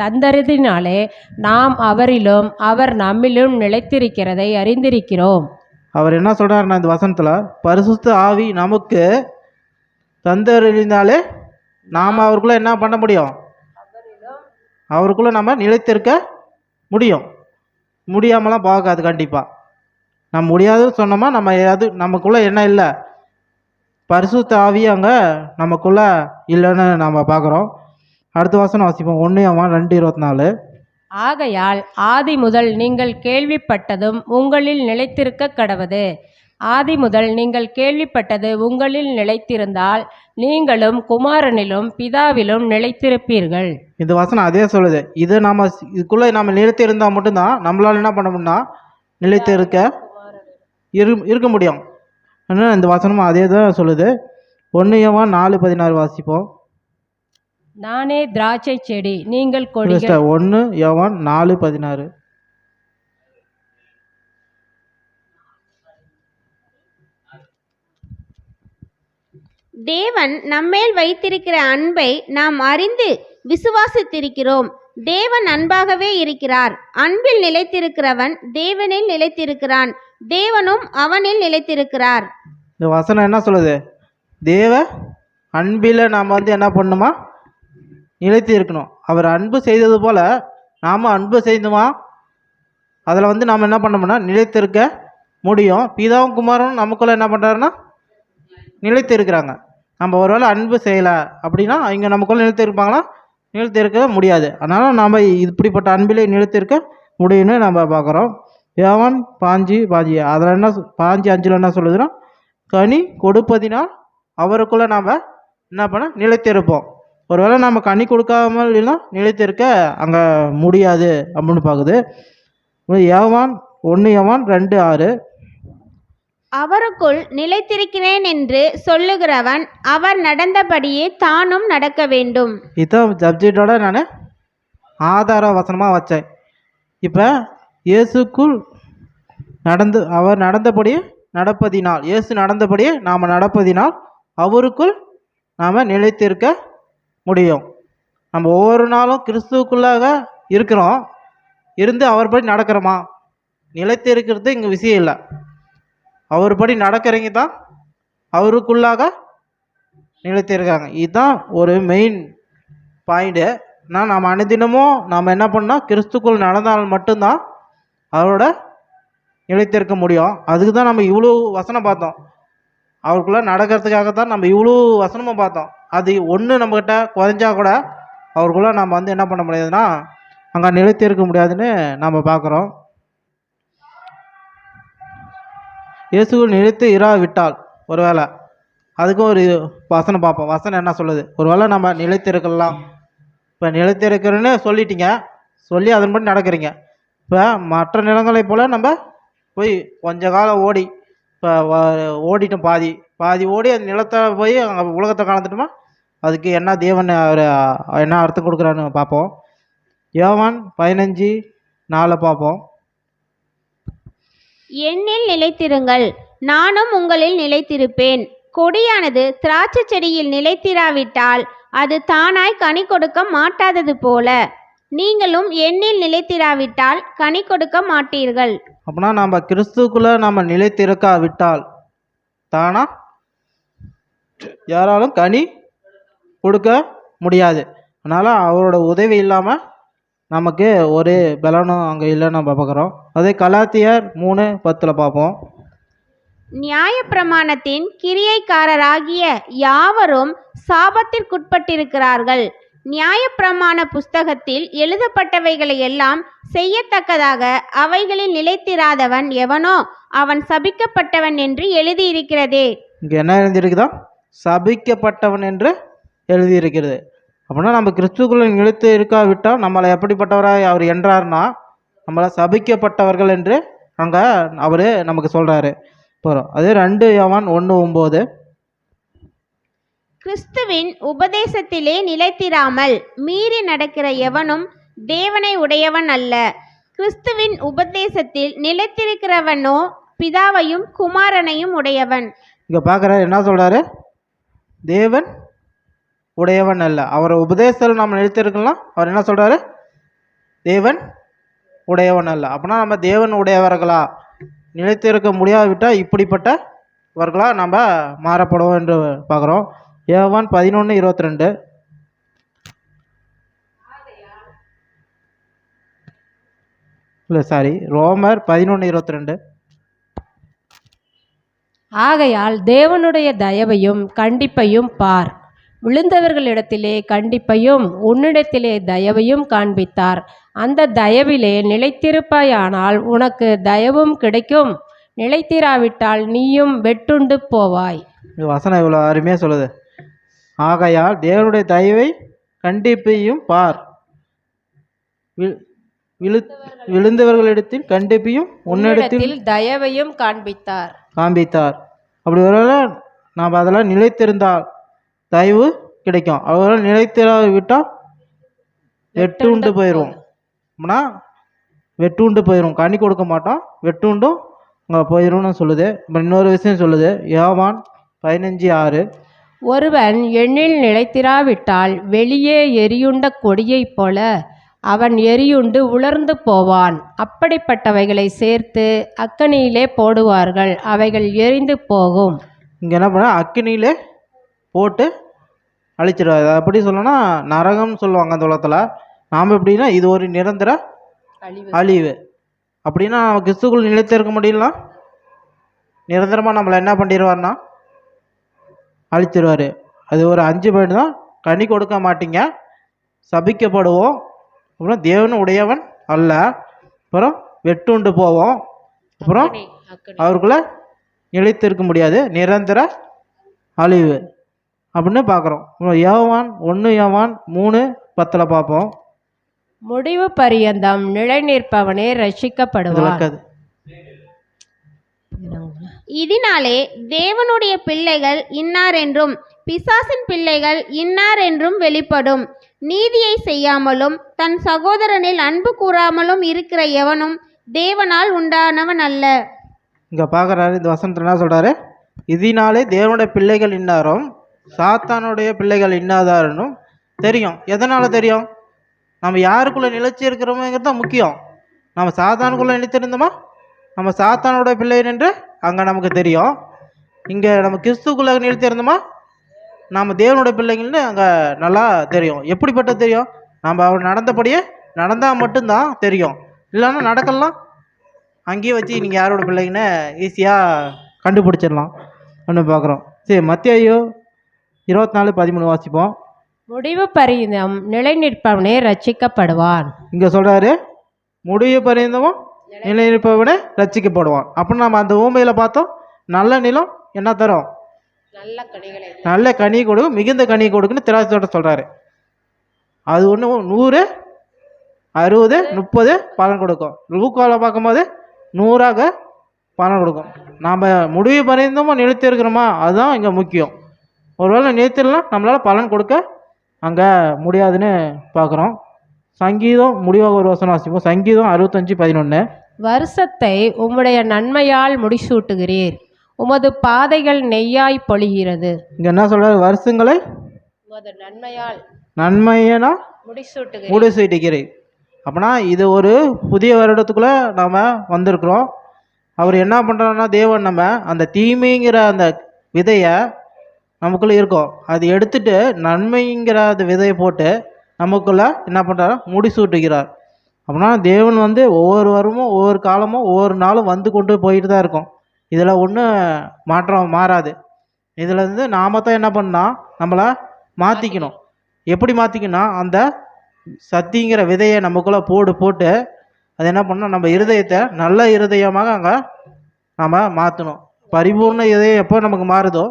தந்தறினாலே நாம் அவரிலும் அவர் நம்மிலும் நிலைத்திருக்கிறதை அறிந்திருக்கிறோம். அவர் என்ன சொல்கிறாருன்னா இந்த வசனத்தில், பரிசுத்த ஆவி நமக்கு தந்தறிந்தாலே நாம் அவருக்குள்ளே என்ன பண்ண முடியும்? அவருக்குள்ளே நம்ம நிலைத்திருக்க முடியும். முடியாமலாம் பார்க்காது. கண்டிப்பாக நம்ம முடியாதுன்னு சொன்னோமா நம்ம அது நமக்குள்ளே என்ன இல்லை, பரிசுத்த ஆவி அங்கே நமக்குள்ளே இல்லைன்னு நம்ம பார்க்குறோம். அடுத்த வசனம் வாசிப்போம். 1 யோவான் 2:24. ஆகையால் ஆதி முதல் நீங்கள் கேள்விப்பட்டதும் உங்களில் நிலைத்திருக்க கடவது. ஆதி முதல் நீங்கள் கேள்விப்பட்டது உங்களில் நிலைத்திருந்தால் நீங்களும் குமாரனிலும் பிதாவிலும் நிலைத்திருப்பீர்கள். இந்த வசனம் அதே சொல்லுது. இதை நம்ம இதுக்குள்ளே நம்ம நிலைத்து இருந்தால் மட்டும்தான் நம்மளால் என்ன பண்ண முடியும்னா நிலைத்து இருக்க முடியும். இந்த வசனமும் அதே தான் சொல்லுது. 1 யோவான் 4:16 வாசிப்போம். நானே திராட்சை செடி, நீங்கள் கொடிகள். 1 யோவான் 4:16. தேவன் நம்மேல் வைத்திருக்கிற அன்பை நாம் அறிந்து விசுவாசித்திருக்கிறோம். தேவன் அன்பாகவே இருக்கிறார். அன்பில் நிலைத்திருக்கிறவன் தேவனில் நிலைத்திருக்கிறான், தேவனும் அவனில் நிலைத்திருக்கிறார். இந்த வசனம் என்ன சொல்லுது? தேவ அன்பில் நாம் என்ன பண்ணணுமா? நிலைத்து இருக்கணும். அவர் அன்பு செய்தது போல் நாம் அன்பு செய்தோமா அதில் நாம் என்ன பண்ணோம்னா நிலைத்திருக்க முடியும். பிதாவும் குமாரனும் நமக்குள்ளே என்ன பண்ணுறாருன்னா நிலைத்து இருக்கிறாங்க. நம்ம ஒருவேளை அன்பு செய்யலை அப்படின்னா இங்கே நமக்குள்ளே நிலைத்து இருப்பாங்களா? நிலைத்து இருக்க முடியாது. அதனால் நாம் இப்படிப்பட்ட அன்பிலே நிலைத்து இருக்க முடியும்னு நம்ம பார்க்குறோம். யோவான் 5:5 அதில் என்ன 5:5 என்ன சொல்லுதுன்னா, கனி கொடுப்பதினால் அவருக்குள்ளே நாம் என்ன பண்ண நிலைத்திருப்போம். ஒருவேளை நம்ம கனி கொடுக்காமல் இல்லைன்னா நிலைத்திருக்க அங்கே முடியாது அப்படின்னு பார்க்குது. 1 யோவான் 2:6. அவருக்குள் நிலைத்திருக்கிறேன் என்று சொல்லுகிறவன் அவர் நடந்தபடியே தானும் நடக்க வேண்டும். இதுதான் சப்ஜெக்டோட நான் ஆதார வசனமாக வச்சேன். இப்போ இயேசுக்குள் அவர் நடந்தபடியே நடப்பதினால், இயேசு நடந்தபடியே நாம் நடப்பதினால் அவருக்குள் நாம் நிலைத்திருக்க முடியும். நம்ம ஒவ்வொரு நாளும் கிறிஸ்துவுக்குள்ளாக இருக்கிறோம், இருந்து அவர்படி நடக்கிறோமா? நிலைத்து இருக்கிறது இங்கே விஷயம் இல்லை. அவர்படி நடக்கிறவங்க தான் அவருக்குள்ளாக நிலைத்து இருக்காங்க. இதுதான் ஒரு மெயின் பாயிண்ட்டு. நாம் அனுதினமும் நாம் என்ன பண்ணால் கிறிஸ்துக்குள் நடந்தால் மட்டும்தான் அவரோட நிலைத்திருக்க முடியும். அதுக்கு தான் நம்ம இவ்வளோ வசனம் பார்த்தோம். அவருக்குள்ளே நடக்கிறதுக்காக தான் நம்ம இவ்வளோ வசனமும் பார்த்தோம். அது ஒன்று நம்மக்கிட்ட குறைஞ்சா கூட அவருக்குள்ளே நம்ம என்ன பண்ண முடியாதுன்னா அங்கே நிலைத்திருக்க முடியாதுன்னு நம்ம பார்க்குறோம். இயேசுக்குள் நிலைத்து இராவிட்டால் ஒருவேளை அதுக்கும் ஒரு வசனம் பார்ப்போம். வசனம் என்ன சொல்லுது? ஒருவேளை நம்ம நிலைத்திருக்கலாம். இப்போ நிலைத்திருக்கிறேன்னு சொல்லிட்டீங்க, சொல்லி அதன்படி நடக்கிறீங்க. இப்போ மற்ற நிலங்களை போல் நம்ம போய் கொஞ்ச காலம் ஓடி இப்போ ஓடிட்டோம், பாதி ஓடி அந்த நிலத்தை போய் அங்கே உலகத்தை கலந்துட்டோமா அதுக்கு என்ன தேவன் அவர் என்ன அர்த்தம் கொடுக்குறான்னு பார்ப்போம். யோவான் 15:4 பார்ப்போம். என்னில் நிலைத்திருங்கள், நானும் உங்களில் நிலைத்திருப்பேன். கொடியானது திராட்சை செடியில் நிலைத்திராவிட்டால் அது தானாய் கனி கொடுக்க மாட்டாதது போல நீங்களும் என்னில் நிலைத்திராவிட்டால் கனி கொடுக்க மாட்டீர்கள். அப்படின்னா நம்ம கிறிஸ்துக்குள்ளே நம்ம நிலைத்திருக்காவிட்டால் தானா யாராலும் கனி கொடுக்க முடியாது. அதனால் அவரோட உதவி இல்லாமல் நமக்கு ஒரு பலனும் அங்கே இல்லைன்னு நம்ம பார்க்குறோம். அதே கலாத்தியர் 3:10 பார்ப்போம். நியாயப்பிரமாணத்தின் கிரியைக்காரராகிய யாவரும் சாபத்திற்குட்பட்டிருக்கிறார்கள். நியாயப்பிரமாண புஸ்தகத்தில் எழுதப்பட்டவைகளை எல்லாம் செய்யத்தக்கதாக அவைகளில் நிலைத்திராதவன் எவனோ அவன் சபிக்கப்பட்டவன் என்று எழுதியிருக்கிறதே. இங்கே என்ன எழுதியிருக்குதா? சபிக்கப்பட்டவன் என்று எழுதியிருக்கிறது. அப்படின்னா நம்ம கிறிஸ்துக்குள்ள நிலைத்து இருக்காவிட்டால் நம்மளை எப்படிப்பட்டவராக அவர் என்றார்னா நம்மளை சபிக்கப்பட்டவர்கள் என்று அங்கே அவர் நமக்கு சொல்கிறாரு. போகிறோம். அது 2 யோவான் 1:9. கிறிஸ்துவின் உபதேசத்திலே நிலைத்திராமல் மீறி நடக்கிற எவனும் தேவனை உடையவன் அல்ல. கிறிஸ்துவின் உபதேசத்தில் நிலைத்திருக்கிறவனோ பிதாவையும் குமாரனையும் உடையவன். இங்கே பார்க்குற என்ன சொல்கிறாரு? தேவன் உடையவன் அல்ல. அவர் உபதேசத்தில் நம்ம நிலைத்திருக்கலாம். அவர் என்ன சொல்கிறாரு? தேவன் உடையவன் அல்ல. அப்படின்னா நம்ம தேவன் உடையவர்களா நிலைத்திருக்க முடியாவிட்டால் இப்படிப்பட்டவர்களாக நம்ம மாறப்படுவோம் என்று பார்க்குறோம். யோவான் 11:22. இல்லை சாரி, ரோமர் 11:22. ஆகையால் தேவனுடைய தயவையும் கண்டிப்பையும் பார். விழுந்தவர்களிடத்திலே கண்டிப்பையும் உன்னிடத்திலே தயவையும் காண்பித்தார். அந்த தயவிலே நிலைத்திருப்பாயானால் உனக்கு தயவும் கிடைக்கும். நிலைத்திராவிட்டால் நீயும் வெட்டுண்டு போவாய். இந்த வசனம் இவ்வளோ அருமையாக சொல்லுது. ஆகையால் தேவனுடைய தயவை கண்டிப்பையும் பார். விழுந்தவர்களிடத்தில் கண்டிப்பையும் உன்னிடத்தில் தயவையும் காண்பித்தார். அப்படி ஒருவேளை நாம் அதெல்லாம் நிலைத்திருந்தால் தயவு கிடைக்கும். அவரால் நிலைத்திராவிட்டால் வெட்டுண்டு போயிடுவோம். அப்படின்னா வெட்டுண்டு போயிடும், கனி கொடுக்க மாட்டோம், வெட்டுண்டும் அங்கே போயிடும்னு சொல்லுது. இப்போ இன்னொரு விஷயம் சொல்லுது, யோவான் 15:6. ஒருவன் எண்ணில் நிலைத்திராவிட்டால் வெளியே எரியுண்ட கொடியைப் போல அவன் எரியுண்டு உலர்ந்து போவான். அப்படிப்பட்டவைகளை சேர்த்து அக்கனியிலே போடுவார்கள், அவைகள் எரிந்து போகும். இங்கே என்ன பண்ண? அக்கினியிலே போட்டு அழிச்சிடுவார். அப்படி சொல்லணும்னா நரகம்னு சொல்லுவாங்க அந்த உலகத்தில். நாம் எப்படின்னா இது ஒரு நிரந்தர அழிவு. அப்படின்னா நம்ம கிறிஸ்துக்குள் நிலைத்து இருக்க முடியலாம். நிரந்தரமாக நம்மளை என்ன பண்ணிடுவார்னா அழிச்சிடுவார். அது ஒரு 5 பாயிண்ட் தான். கனி கொடுக்க மாட்டீங்க, சபிக்கப்படுவோம், அப்புறம் தேவன் உடையவன் அல்ல, அப்புறம் வெட்டுண்டு போவோம், அப்புறம் அவருக்குள்ள நிலைத்து இருக்க முடியாது, நிரந்தர அழிவு அப்படின்னு பார்க்குறோம். யோவான் 1 யோவான் 3:10 பார்ப்போம். முடிவு பரியந்தம் நிலை நிற்பவனே ரட்சிக்கப்படுவான். இதனாலே தேவனுடைய பிள்ளைகள் இன்னார் என்றும் பிசாசின் பிள்ளைகள் இன்னார் என்றும் வெளிப்படும். நீதியை செய்யாமலும் தன் சகோதரனில் அன்பு கூறாமலும் இருக்கிற எவனும் தேவனால் உண்டானவன் அல்ல. இங்கே பார்க்குறாரு இந்த வசனத்தில் என்ன சொல்கிறாரு? இதனாலே தேவனுடைய பிள்ளைகள் இன்னாரும் சாத்தானுடைய பிள்ளைகள் இன்னாதாருன்னு தெரியும். எதனால் தெரியும்? நம்ம யாருக்குள்ளே நிலைச்சி இருக்கிறோமோங்கிறது தான் முக்கியம். நம்ம சாத்தானுக்குள்ளே நிலைத்திருந்தோமா நம்ம சாத்தானுடைய பிள்ளை என்று அங்கே நமக்கு தெரியும். இங்கே நம்ம கிறிஸ்துக்குள்ளே நிலைத்திருந்தோமா நம்ம தேவனுடைய பிள்ளைங்கள்னு அங்கே நல்லா தெரியும். எப்படிப்பட்ட தெரியும்? நம்ம அவர் நடந்தபடியே நடந்தால் மட்டும்தான் தெரியும். இல்லைன்னா நடக்கலாம், அங்கேயே வச்சு நீங்கள் யாரோட பிள்ளைங்கன்னு ஈஸியாக கண்டுபிடிச்சிடலாம் அப்படின்னு பார்க்குறோம். சரி, மத்தேயு 24:13 வாசிப்போம். முடிவு பரியந்தம் நிலை நிற்பவனே ரட்சிக்கப்படுவான். இங்கே சொல்கிறாரு முடிவு பரியந்தமும் நிலை நிற்பவனே ரட்சிக்கப்படுவான். அப்படின்னு நம்ம அந்த ஊமையில் பார்த்தோம். நல்ல நிலம் என்ன தரும்? நல்ல கனி கொடுக்கும், மிகுந்த கனி கொடுக்குன்னு திராட்சை தோட்டம் சொல்கிறாரு. அது ஒன்று 100, 60, 30 பலன் கொடுக்கும். லூக்காவில் பார்க்கும்போது 100 பலன் கொடுக்கும். நாம் முடிவு பரியந்தமும் நிலைத்து இருக்கிறோமா அதுதான் இங்கே முக்கியம். ஒருவேளை நிலைத்திடலாம் நம்மளால் பலன் கொடுக்க அங்கே முடியாதுன்னு பார்க்குறோம். சங்கீதம் முடிவாக ஒரு வசனம் வாசிப்போம். சங்கீதம் 65:11. வருஷத்தை உம்முடைய நன்மையால் முடிசூட்டுகிறீர், உமது பாதைகள் நெய்யாய் பொழிகிறது. இங்கே என்ன சொல்கிறார்? வருஷங்களை உமது நன்மையால் நன்மையனா முடிசூட்டுகிறீர். அப்படின்னா இது ஒரு புதிய வருடத்துக்குள்ளே நாம் வந்திருக்கிறோம். அவர் என்ன பண்ணுறாருன்னா தேவன் நம்ம அந்த தீமைங்கிற அந்த விதையை நமக்குள்ளே இருக்கும், அது எடுத்துட்டு நன்மைங்கிற அந்த விதையை போட்டு நமக்குள்ளே என்ன பண்ணுறாரு? முடிசூட்டுகிறார். அப்படின்னா தேவன் ஒவ்வொரு வாரமும் ஒவ்வொரு காலமும் ஒவ்வொரு நாளும் வந்து கொண்டு போயிட்டு தான் இருக்கும். இதில் ஒன்றும் மாற்றம் மாறாது. இதில் நாம தான் என்ன பண்ணால் நம்மளை மாற்றிக்கணும். எப்படி மாற்றிக்கணும்னா அந்த சத்திங்கிற விதையை நமக்குள்ளே போட்டு அது என்ன பண்ணணும், நம்ம இருதயத்தை நல்ல இருதயமாக அங்கே நம்ம மாற்றணும். பரிபூர்ண இதயம் எப்போ நமக்கு மாறுதோ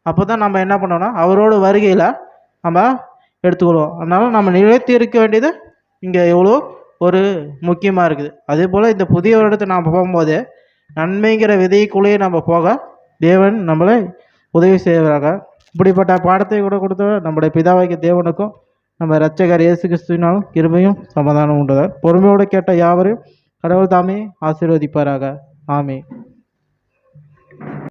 அப்போ தான் நம்ம என்ன பண்ணோம்னா அவரோட வருகையில் நம்ம எடுத்துக்கொள்வோம். அதனால் நம்ம நிலைத்து இருக்க வேண்டியது இங்கே எவ்வளோ ஒரு முக்கியமாக இருக்குது. அதே போல் இந்த புதிய வருடத்தை நாம் போகும்போது நன்மைங்கிற விதைக்குள்ளேயே நம்ம போக தேவன் நம்மளை உதவி செய்வாங்க. இப்படிப்பட்ட பாடத்தை கூட கொடுத்த நம்முடைய பிதாவாகிய தேவனுக்கும் நம்ம இரட்சகர் இயேசு கிறிஸ்துவினாலும் கிருபையும் சமாதானம் உண்டதால் பொறுமையோடு கேட்ட யாவரையும் கடவுள் தாமே ஆசீர்வதிப்பாராக. ஆமென்.